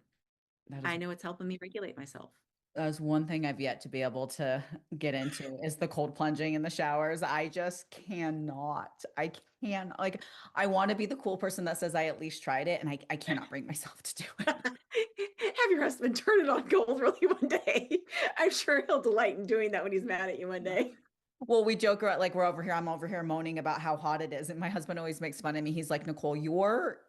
That is I know it's helping me regulate myself. that is one thing I've yet to be able to get into is the cold plunging in the showers. I just cannot. I can like I want to be the cool person that says I at least tried it and I cannot bring myself to do it. Have your husband turn it on cold really one day. I'm sure he'll delight in doing that when he's mad at you one day. Well, we joke around like we're over here. I'm over here moaning about how hot it is. And my husband always makes fun of me. He's like, Nicole, your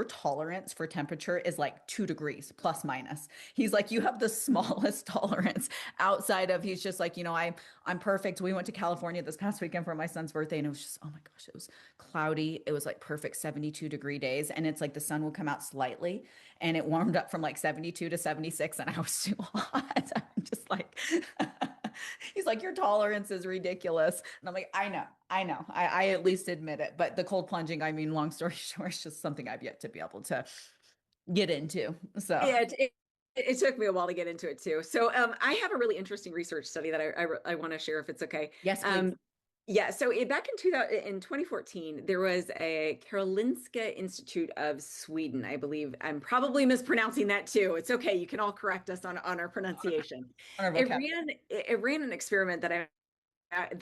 tolerance for temperature is like 2 degrees plus minus. He's like, you have the smallest tolerance outside of he's just like, I'm perfect. We went to California this past weekend for my son's birthday and it was just, oh my gosh, it was cloudy. It was like perfect 72-degree days. And it's like the sun will come out slightly and it warmed up from like 72 to 76 and I was too hot. I'm just like he's like, your tolerance is ridiculous. And I'm like, I know. I at least admit it. But the cold plunging, I mean, long story short, it's just something I've yet to be able to get into. So, Yeah, it took me a while to get into it too. So I have a really interesting research study that I want to share if it's okay. yes, please. Um, yeah, so back in 2000, in 2014, there was a Karolinska Institute of Sweden, I believe. I'm probably mispronouncing that too. It's okay. You can all correct us on our pronunciation. On our vocabulary. It ran an experiment that I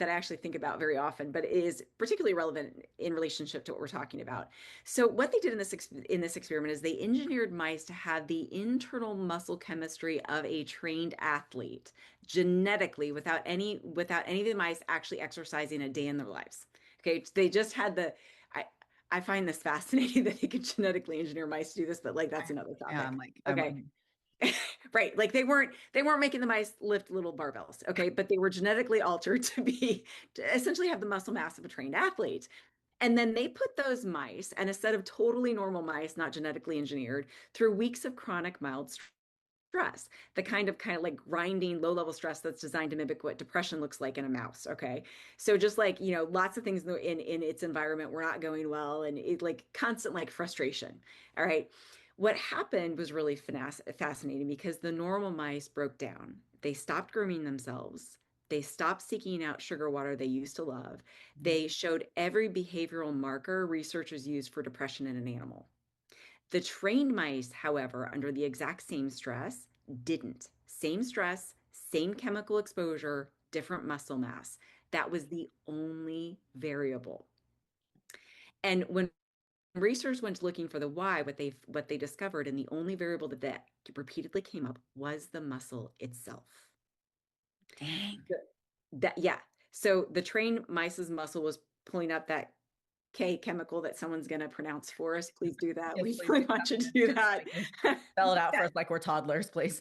actually think about very often, but is particularly relevant in relationship to what we're talking about. So what they did in this experiment is they engineered mice to have the internal muscle chemistry of a trained athlete genetically without any of the mice actually exercising a day in their lives. Okay, they just had the I find this fascinating that they could genetically engineer mice to do this, but like that's another Yeah, I'm topic. like, Okay. Right. Like they weren't making the mice lift little barbells, okay, but they were genetically altered to essentially have the muscle mass of a trained athlete. And then they put those mice and a set of totally normal mice, not genetically engineered, through weeks of chronic mild stress, the kind of like grinding low level stress that's designed to mimic what depression looks like in a mouse. Okay. So just like, lots of things in its environment were not going well and it like constant like frustration. All right. What happened was really fascinating because the normal mice broke down. They stopped grooming themselves. They stopped seeking out sugar water they used to love. Mhm. They showed every behavioral marker researchers use for depression in an animal. The trained mice, however, under the exact same stress, didn't. Same stress, same chemical exposure, different muscle mass. That was the only variable. And when researchers went looking for the why, what they discovered, and the only variable that repeatedly came up was the muscle itself. Dang. That yeah. So the trained mice's muscle was pulling up that K chemical that someone's going to pronounce for us. Please do that. Yes, We please really do want you to do that. that. Spell it out for That us like we're toddlers, please.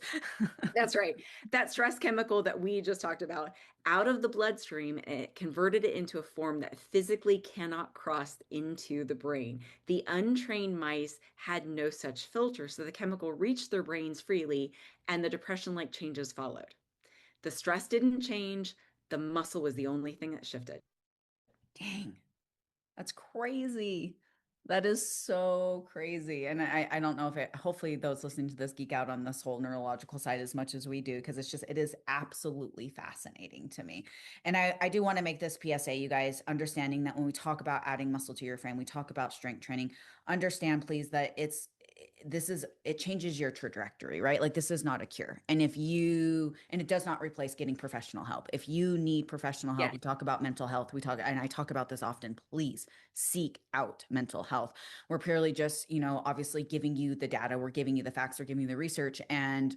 That's right. That stress chemical that we just talked about out of the bloodstream, it converted it into a form that physically cannot cross into the brain. The untrained mice had no such filter, so the chemical reached their brains freely, and the depression like changes followed. The stress didn't change, the muscle was the only thing that shifted. Dang. That's crazy. That is so crazy. And I don't know if it, hopefully those listening to this geek out on this whole neurological side as much as we do, because it is absolutely fascinating to me. And I do want to make this PSA, you guys, understanding that when we talk about adding muscle to your frame, we talk about strength training, understand please that it changes your trajectory, right? Like this is not a cure. And and it does not replace getting professional help. If you need professional help, Yeah. we talk about mental health. And I talk about this often, please seek out mental health. We're purely just, obviously giving you the data, we're giving you the facts, we're giving you the research, and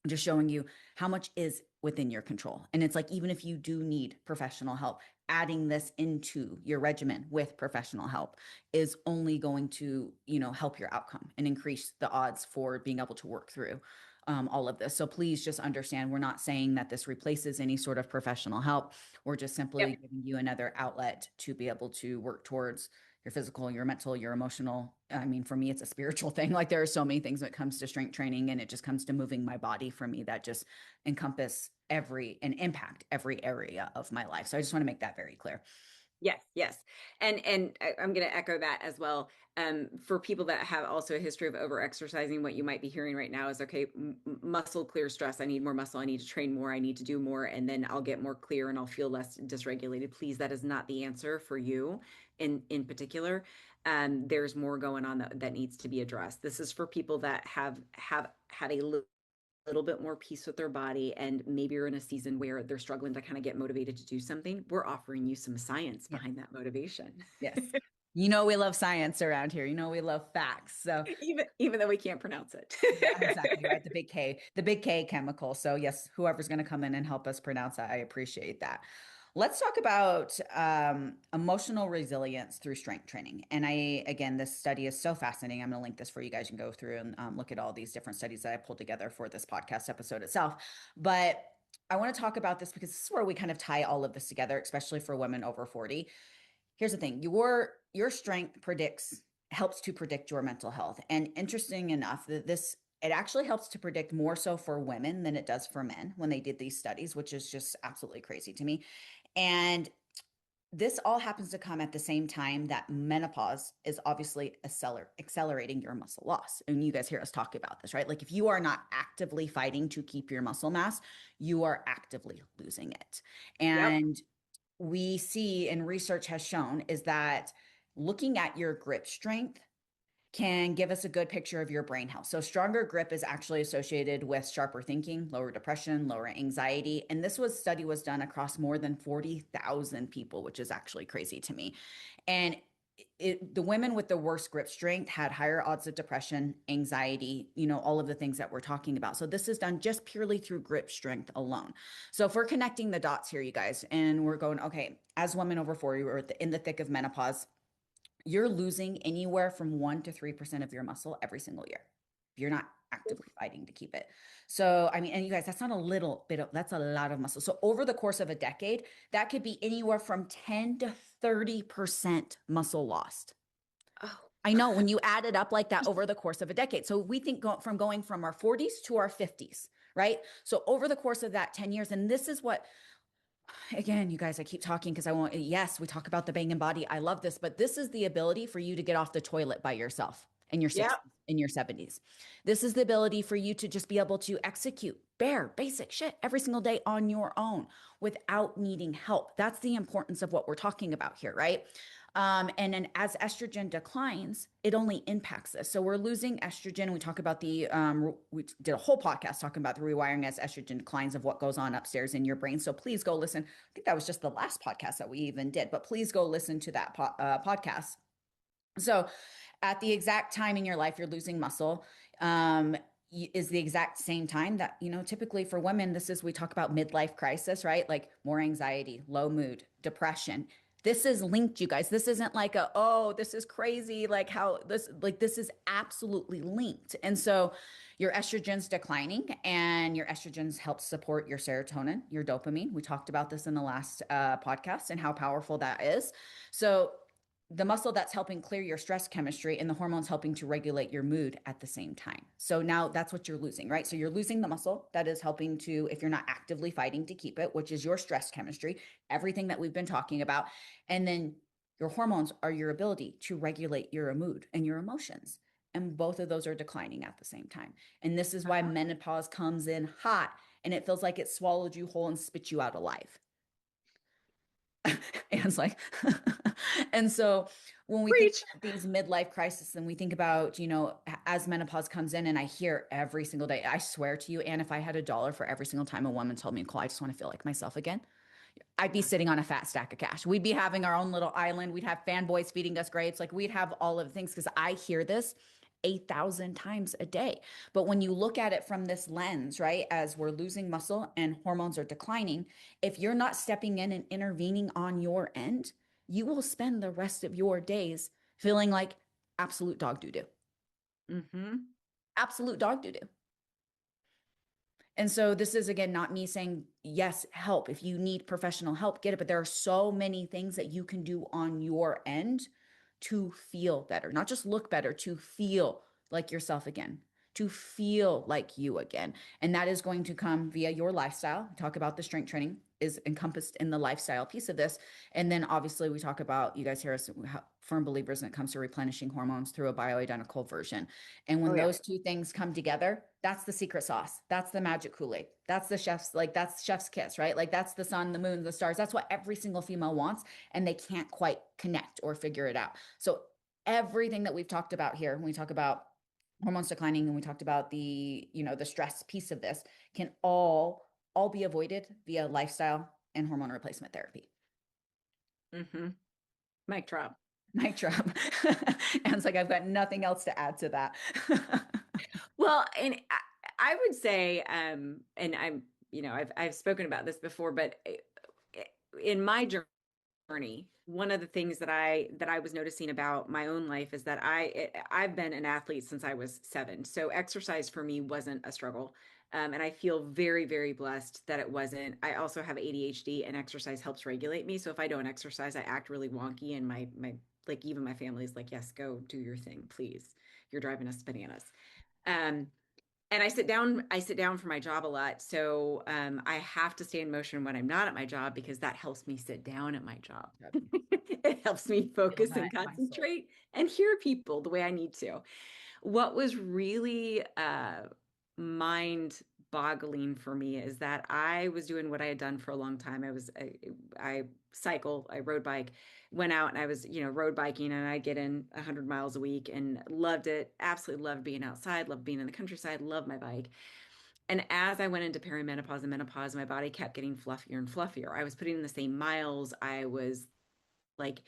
just showing you how much is within your control. And it's like, even if you do need professional help, adding this into your regimen with professional help is only going to, help your outcome and increase the odds for being able to work through all of this. So please just understand, we're not saying that this replaces any sort of professional help. We're just simply Yep. giving you another outlet to be able to work towards your physical, your mental, your emotional. I mean, for me, it's a spiritual thing. Like there are so many things when it comes to strength training, and it just comes to moving my body for me that just encompass every and impact every area of my life. So I just want to make that very clear. Yes, yes. And I'm going to echo that as well. For people that have also a history of overexercising, what you might be hearing right now is, okay, muscle clear stress. I need more muscle. I need to train more. I need to do more, and then I'll get more clear and I'll feel less dysregulated. Please, that is not the answer for you in particular. There's more going on that needs to be addressed. This is for people that have had a little bit more peace with their body, and maybe you're in a season where they're struggling to kind of get motivated to do something. We're offering you some science Yeah. behind that motivation. Yes. We love science around here. We love facts. So Even though we can't pronounce it. yeah, exactly right. The big K chemical. So yes, whoever's going to come in and help us pronounce that, I appreciate that. Let's talk about emotional resilience through strength training. And again, this study is so fascinating. I'm going to link this for you guys. You can go through and look at all these different studies that I pulled together for this podcast episode itself. But I want to talk about this because this is where we kind of tie all of this together, especially for women over 40. Here's the thing, your strength helps to predict your mental health. And interesting enough, that this it actually helps to predict more so for women than it does for men when they did these studies, which is just absolutely crazy to me. And this all happens to come at the same time that menopause is obviously accelerating your muscle loss. And you guys hear us talk about this, right? Like if you are not actively fighting to keep your muscle mass, you are actively losing it. Yep. And we see and research has shown is that looking at your grip strength can give us a good picture of your brain health. So stronger grip is actually associated with sharper thinking, lower depression, lower anxiety. And study was done across more than 40,000 people, which is actually crazy to me. And the women with the worst grip strength had higher odds of depression, anxiety, all of the things that we're talking about. So this is done just purely through grip strength alone. So if we're connecting the dots here, you guys, and we're going, okay, as women over 40, we're in the thick of menopause, you're losing anywhere from 1 to 3% of your muscle every single year. You're not actively fighting to keep it. So, I mean, and you guys, that's not a little bit that's a lot of muscle. So over the course of a decade, that could be anywhere from 10 to 30% muscle lost. Oh, I know when you add it up like that over the course of a decade. So we think from going from our 40s to our 50s, right? So over the course of that 10 years, and this is what, again, you guys, I keep talking because yes, we talk about the banging body. I love this, but this is the ability for you to get off the toilet by yourself in your yep. 60s. in your 70s. This is the ability for you to just be able to execute bare basic shit every single day on your own without needing help. That's the importance of what we're talking about here, right? And then as estrogen declines, it only impacts this. So we're losing estrogen. We talk about we did a whole podcast talking about the rewiring as estrogen declines of what goes on upstairs in your brain. So please go listen. I think that was just the last podcast that we even did, but please go listen to that podcast. So at the exact time in your life you're losing muscle, is the exact same time that, typically for women, this is, we talk about midlife crisis, right? Like more anxiety, low mood, depression. This is linked, you guys. This isn't like oh, this is crazy. Like this is absolutely linked. And so your estrogen's declining, and your estrogens help support your serotonin, your dopamine. We talked about this in the last podcast and how powerful that is. So the muscle that's helping clear your stress chemistry and the hormones helping to regulate your mood at the same time. So now that's what you're losing, right? So you're losing the muscle that is helping to, if you're not actively fighting to keep it, which is your stress chemistry, everything that we've been talking about. And then your hormones are your ability to regulate your mood and your emotions. And both of those are declining at the same time. And this is why menopause comes in hot and it feels like it swallowed you whole and spit you out alive. And it's like, and so when we think Preach. about these midlife crises and we think about, as menopause comes in, and I hear every single day, I swear to you, and if I had $1 for every single time a woman told me, Nicole, I just want to feel like myself again, I'd be Yeah. sitting on a fat stack of cash. We'd be having our own little island. We'd have fanboys feeding us grapes. Like we'd have all of the things, because I hear this 8,000 times a day. But when you look at it from this lens, right, as we're losing muscle and hormones are declining, if you're not stepping in and intervening on your end, you will spend the rest of your days feeling like absolute dog doo doo. Mm-hmm. Absolute dog doo doo. And so this is, again, not me saying, yes, help. If you need professional help, get it. But there are so many things that you can do on your end to feel better, not just look better, to feel like yourself again, to feel like you again. And that is going to come via your lifestyle. We talk about the strength training is encompassed in the lifestyle piece of this. And then obviously we talk about, you guys hear us firm believers when it comes to replenishing hormones through a bioidentical version. And Oh when yeah. those two things come together, that's the secret sauce. That's the magic Kool-Aid. That's the chef's, like, that's chef's kiss, right? Like that's the sun, the moon, the stars. That's what every single female wants. And they can't quite connect or figure it out. So everything that we've talked about here, when we talk about hormones declining and we talked about the stress piece of this, can all be avoided via lifestyle and hormone replacement therapy. Mm-hmm. Mic drop. Mic drop. And it's like, I've got nothing else to add to that. Well, and I would say, and I've spoken about this before, but in my journey, one of the things that I was noticing about my own life is that I've been an athlete since I was 7. So exercise for me wasn't a struggle. And I feel very, very blessed that it wasn't. I also have ADHD, and exercise helps regulate me. So if I don't exercise, I act really wonky, and my like even my family's like, yes, go do your thing, please. You're driving us bananas. Um, and I sit down for my job a lot. So I have to stay in motion when I'm not at my job, because that helps me sit down at my job. It helps me Feel focus that and in my soul. concentrate and hear people the way I need to. What was really mind boggling for me is that I was doing what I had done for a long time. I cycle, I road bike, went out and I was, road biking, and I get in 100 miles a week and loved it. Absolutely loved being outside, loved being in the countryside, loved my bike. And as I went into perimenopause and menopause, my body kept getting fluffier and fluffier. I was putting in the same miles. Like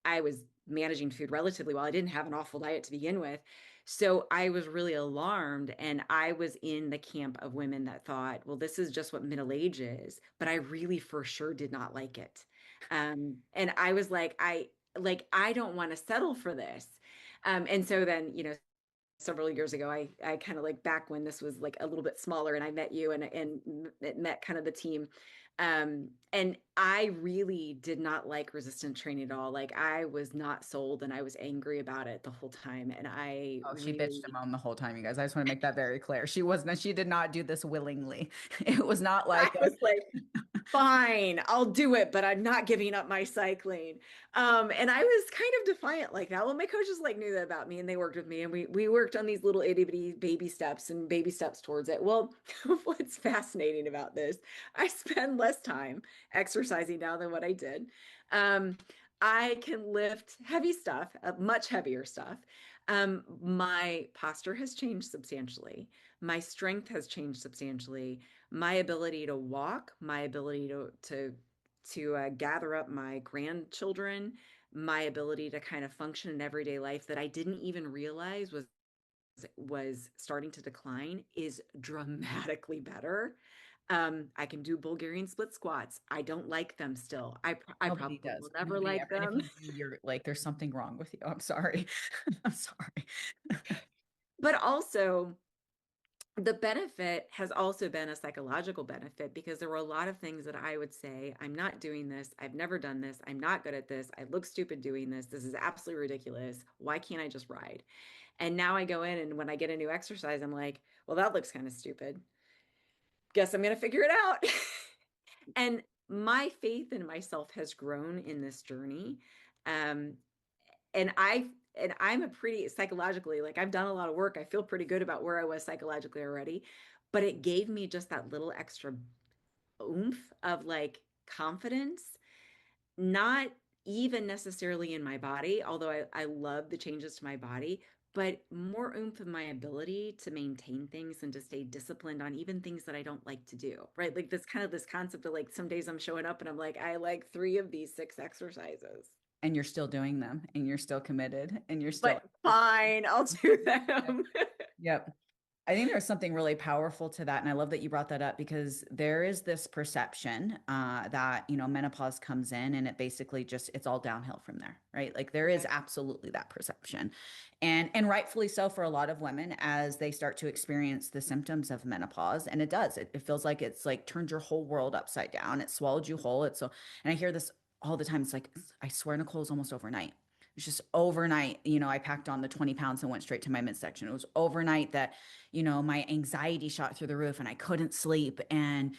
I was managing food relatively well. I didn't have an awful diet to begin with. So I was really alarmed. And I was in the camp of women that thought, well, this is just what middle age is. But I really for sure did not like it. And I was like, I don't want to settle for this. And so then, several years ago, I kind of, like, back when this was like a little bit smaller, and I met you, and met kind of the team. And I really did not like resistance training at all. Like, I was not sold, and I was angry about it the whole time. And I Oh, she bitched and really, moaned the whole time, you guys. I just want to make that very clear. She did not do this willingly. It was not I like, was like, Fine, I'll do it, but I'm not giving up my cycling. And I was kind of defiant like that. Well, my coaches like knew that about me and they worked with me and we worked on these little itty bitty baby steps and baby steps towards it. Well, what's fascinating about this, I spend less time exercising now than what I did. Um, I can lift heavy stuff, much heavier stuff. My posture has changed substantially. My strength has changed substantially. My ability to walk, my ability to gather up my grandchildren, my ability to kind of function in everyday life that I didn't even realize was starting to decline is dramatically better. I can do Bulgarian split squats. I don't like them still. I Nobody probably will does. never Nobody like ever. And if them. you do, you're like, there's something wrong with you. I'm sorry. I'm sorry. But also, the benefit has also been a psychological benefit because there were a lot of things that I would say, I'm not doing this. I've never done this. I'm not good at this. I look stupid doing this. This is absolutely ridiculous. Why can't I just ride? And now I go in and when I get a new exercise, I'm like, well, that looks kind of stupid. Guess I'm going to figure it out. And my faith in myself has grown in this journey. Um, and I'm a pretty psychologically, like I've done a lot of work. I feel pretty good about where I was psychologically already, but it gave me just that little extra oomph of like confidence, not even necessarily in my body, although I love the changes to my body, but more oomph in my ability to maintain things and to stay disciplined on even things that I don't like to do, right? Like this kind of this concept of like some days I'm showing up and I'm like, I like three of these six exercises. And you're still doing them and you're still committed and you're still. But fine, I'll do Yep. them. Yep. I think there's something really powerful to that. And I love that you brought that up because there is this perception that, menopause comes in and it basically just, it's all downhill from there, right? Like there is Right. absolutely that perception. And rightfully so for a lot of women as they start to experience the symptoms of menopause. And it does, it feels like it's like turned your whole world upside down. It swallowed you whole. It's so, and I hear this all the time. It's like, I swear, Nicole, it's almost overnight. It's just overnight, I packed on the 20 pounds and went straight to my midsection. It was overnight that my anxiety shot through the roof and I couldn't sleep and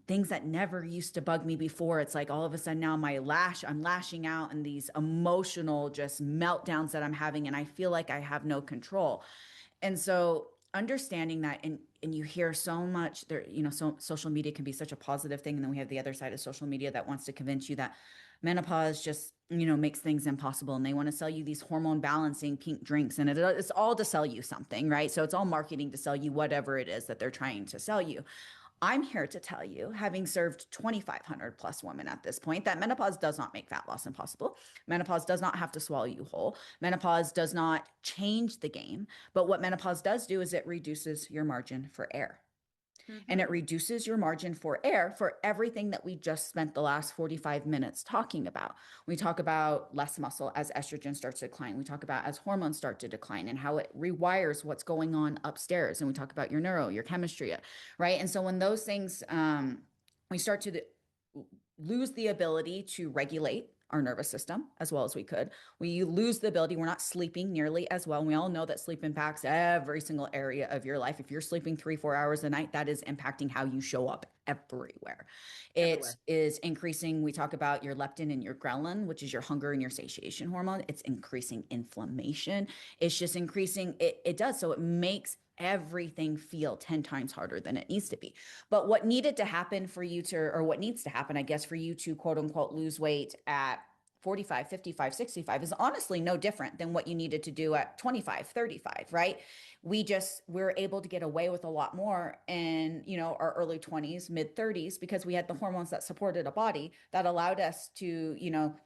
things that never used to bug me before. It's like all of a sudden now I'm lashing out and these emotional just meltdowns that I'm having and I feel like I have no control. And so understanding that and you hear so much there, so social media can be such a positive thing. And then we have the other side of social media that wants to convince you that menopause just, makes things impossible. And they want to sell you these hormone balancing pink drinks. And it's all to sell you something, right? So it's all marketing to sell you whatever it is that they're trying to sell you. I'm here to tell you, having served 2,500 plus women at this point, that menopause does not make fat loss impossible. Menopause does not have to swallow you whole. Menopause does not change the game. But what menopause does do is it reduces your margin for error. And it Mm-hmm. reduces your margin for error for everything that we just spent the last 45 minutes talking about. We talk about less muscle as estrogen starts to decline. We talk about as hormones start to decline and how it rewires what's going on upstairs. And we talk about your neuro, your chemistry, right? And so when those things, we start to lose the ability to regulate our nervous system as well as we could. We lose the ability, we're not sleeping nearly as well. And we all know that sleep impacts every single area of your life. If you're sleeping 3, 4 hours a night, that is impacting how you show up everywhere. It Everywhere. is increasing, we talk about your leptin and your ghrelin, which is your hunger and your satiation hormone. It's increasing inflammation. It's just increasing, it does. So it makes everything feel 10 times harder than it needs to be. But what needed to happen for you to, or what needs to happen, I guess, for you to quote unquote lose weight at 45, 55, 65 is honestly no different than what you needed to do at 25, 35, right? We're able to get away with a lot more in, our early 20s, mid 30s, because we had the hormones that supported a body that allowed us to,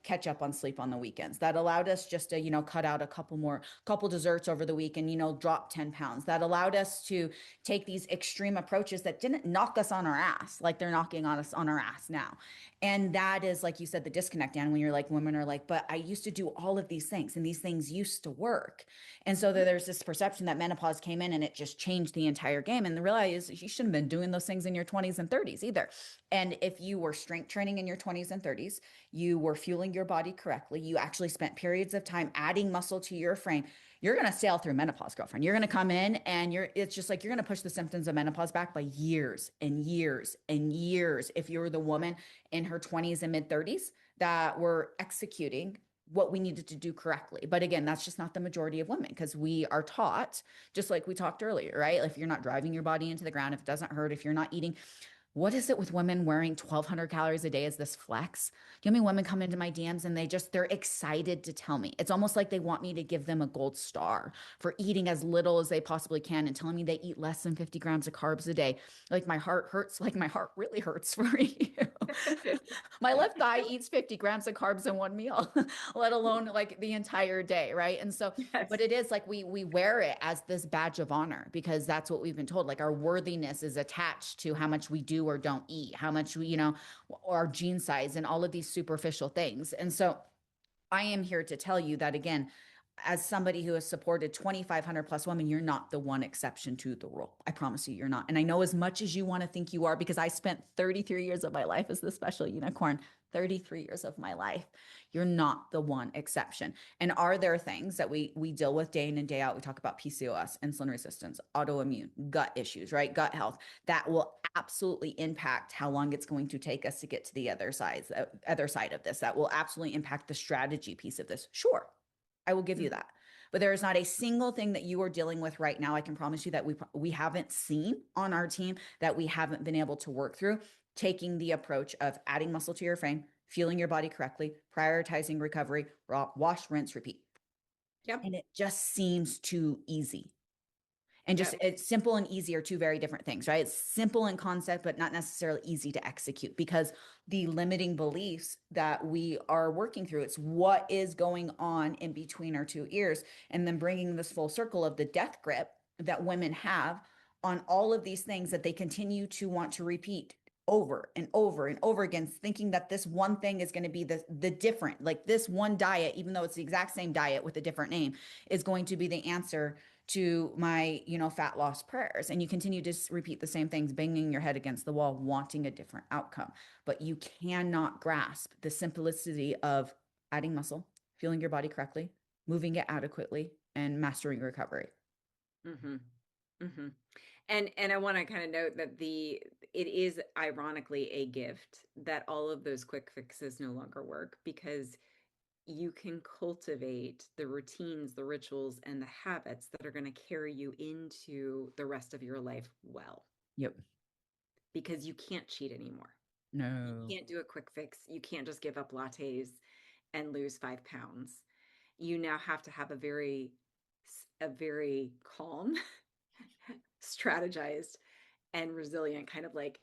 catch up on sleep on the weekends, that allowed us just to, cut out a couple desserts over the week and, drop 10 pounds, that allowed us to take these extreme approaches that didn't knock us on our ass like they're knocking on us on our ass now. And that is, like you said, the disconnect. And when you're like, women are like, but I used to do all of these things and these things used to work. And so Mm-hmm. there's this perception that menopause came in and it just changed the entire game. And the reality is you shouldn't have been doing those things in your 20s and 30s either. And if you were strength training in your 20s and 30s, you were fueling your body correctly, you actually spent periods of time adding muscle to your frame, you're going to sail through menopause, girlfriend. You're going to come in and it's just like you're going to push the symptoms of menopause back by years and years and years. If you're the woman in her 20s and mid 30s that were executing what we needed to do correctly. But again, that's just not the majority of women because we are taught, just like we talked earlier, right? If you're not driving your body into the ground, if it doesn't hurt, if you're not eating, what is it with women wearing 1,200 calories a day as this flex? Do you know how many women come into my DMs and they're excited to tell me? It's almost like they want me to give them a gold star for eating as little as they possibly can and telling me they eat less than 50 grams of carbs a day. Like my heart hurts, like my heart really hurts for you. My left thigh eats 50 grams of carbs in one meal, let alone like the entire day, right? And so, but Yes. it is like we wear it as this badge of honor because that's what we've been told. Like our worthiness is attached to how much we do or don't eat, how much we, or our gene size and all of these superficial things. And so I am here to tell you that again, as somebody who has supported 2,500 plus women, you're not the one exception to the rule. I promise you, you're not. And I know as much as you want to think you are, because I spent 33 years of my life as the special unicorn, 33 years of my life. You're not the one exception. And are there things that we deal with day in and day out? We talk about PCOS, insulin resistance, autoimmune, gut issues, right? Gut health that will absolutely impact how long it's going to take us to get to the other side of this. That will absolutely impact the strategy piece of this. Sure, I will give you that. But there is not a single thing that you are dealing with right now. I can promise you that we haven't seen on our team that we haven't been able to work through, taking the approach of adding muscle to your frame, fueling your body correctly, prioritizing recovery, wash, rinse, repeat. Yep. And it just seems too easy. And just Yep. it's simple and easy are two very different things, right? It's simple in concept, but not necessarily easy to execute because the limiting beliefs that we are working through, it's what is going on in between our two ears. And then bringing this full circle of the death grip that women have on all of these things that they continue to want to repeat over and over and over again, thinking that this one thing is going to be the different, like this one diet, even though it's the exact same diet with a different name, is going to be the answer to my, fat loss prayers. And you continue to repeat the same things, banging your head against the wall, wanting a different outcome. But you cannot grasp the simplicity of adding muscle, fueling your body correctly, moving it adequately, and mastering recovery. Mm-hmm. Mm-hmm. And I want to kind of note that it is ironically a gift that all of those quick fixes no longer work because you can cultivate the routines, the rituals, and the habits that are going to carry you into the rest of your life well, Yep. because you can't cheat anymore. You No. can't do a quick fix. You can't just give up lattes and lose 5 pounds. You now have to have a very calm, strategized, and resilient kind of like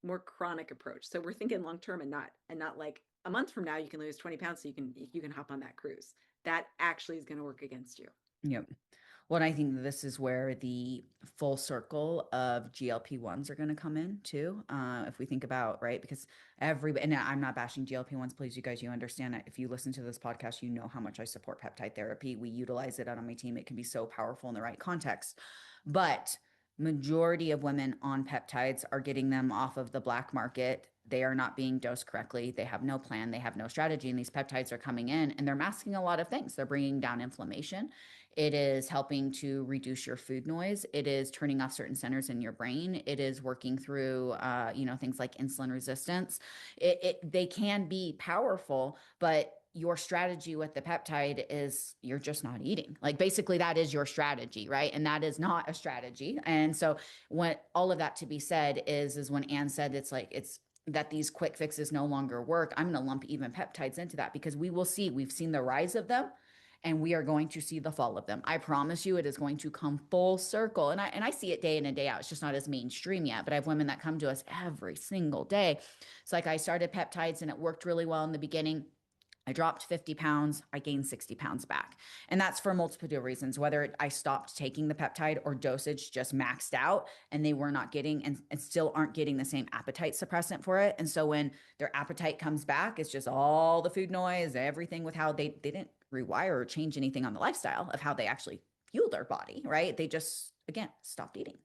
more chronic approach. So we're thinking long term and not like a month from now you can lose 20 pounds so you can hop on that cruise. That actually is going to work against you. Yep. Well, I think this is where the full circle of GLP-1s are going to come in too. If we think about, right, because everybody, and I'm not bashing GLP-1s, please, you guys, you understand that if you listen to this podcast, you know how much I support peptide therapy. We utilize it on my team. It can be so powerful in the right context. But majority of women on peptides are getting them off of the black market. They are not being dosed correctly. They have no plan. They have no strategy. And these peptides are coming in and they're masking a lot of things. They're bringing down inflammation. It is helping to reduce your food noise. It is turning off certain centers in your brain. It is working through, things like insulin resistance. They can be powerful, but your strategy with the peptide is you're just not eating. Like basically that is your strategy, right? And that is not a strategy. And so what all of that to be said is when Anne said it's that these quick fixes no longer work, I'm going to lump even peptides into that because we've seen the rise of them and we are going to see the fall of them. I promise you it is going to come full circle. And I see it day in and day out. It's just not as mainstream yet, but I have women that come to us every single day. It's like I started peptides and it worked really well in the beginning. I dropped 50 pounds. I gained 60 pounds back. And that's for multiple reasons, whether I stopped taking the peptide or dosage just maxed out and they were not getting and still aren't getting the same appetite suppressant for it. And so when their appetite comes back, it's just all the food noise, everything with how they didn't rewire or change anything on the lifestyle of how they actually fuel their body, right? They just, again, stopped eating.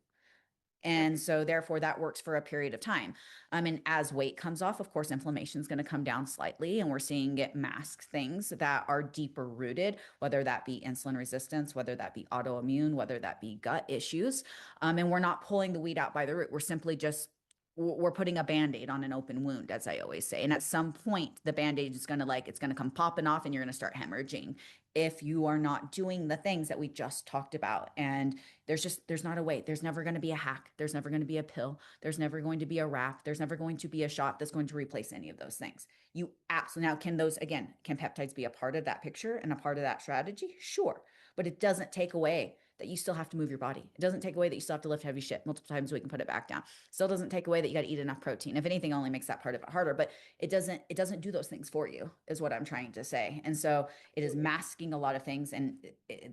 And so therefore that works for a period of time. And as weight comes off, of course, inflammation is going to come down slightly. And we're seeing it mask things that are deeper rooted, whether that be insulin resistance, whether that be autoimmune, whether that be gut issues. And we're not pulling the weed out by the root. We're simply just we're putting a band-aid on an open wound, as I always say. And at some point, the band-aid is going to it's going to come popping off and you're going to start hemorrhaging if you are not doing the things that we just talked about. And there's not a way. There's never going to be a hack. There's never going to be a pill. There's never going to be a wrap. There's never going to be a shot that's going to replace any of those things. You absolutely, now can those, again, can peptides be a part of that picture and a part of that strategy? Sure. But it doesn't take away that you still have to move your body. It doesn't take away that you still have to lift heavy shit multiple times a week and put it back down. Still doesn't take away that you got to eat enough protein. If anything, only makes that part of it harder, but it doesn't do those things for you, is what I'm trying to say. And so it is masking a lot of things, and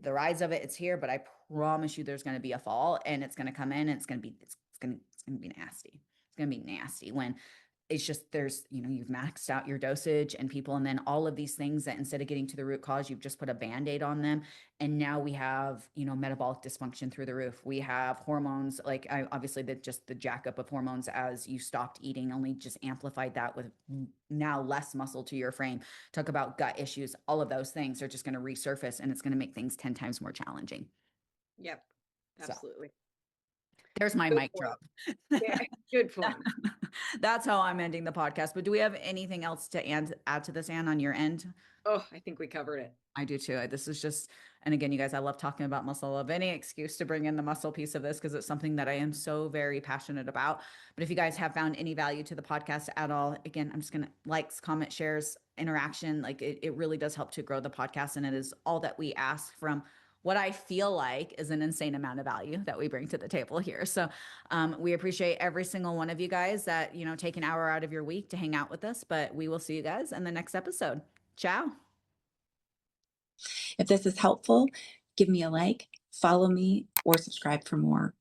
the rise of it's here, but I promise you there's going to be a fall, and it's going to come in, and it's going to be nasty. It's going to be nasty when it's just you've maxed out your dosage and people, and then all of these things that instead of getting to the root cause, you've just put a band-aid on them. And now we have, metabolic dysfunction through the roof. We have hormones, obviously the jack up of hormones as you stopped eating only just amplified that with now less muscle to your frame. Talk about gut issues. All of those things are just going to resurface, and it's going to make things 10 times more challenging. Yep, So absolutely. there's my Good mic point. drop. Yeah, good point. That's how I'm ending the podcast. But do we have anything else to add to this, Anne, on your end? Oh, I think we covered it. I do too. This is just, and again, you guys, I love talking about muscle. I love any excuse to bring in the muscle piece of this because it's something that I am so very passionate about. But if you guys have found any value to the podcast at all, again, I'm just going to likes, comment, shares, interaction. Like it really does help to grow the podcast. And it is all that we ask from what I feel like is an insane amount of value that we bring to the table here. So we appreciate every single one of you guys that, take an hour out of your week to hang out with us. But we will see you guys in the next episode. Ciao. If this is helpful, give me a like, follow me, or subscribe for more.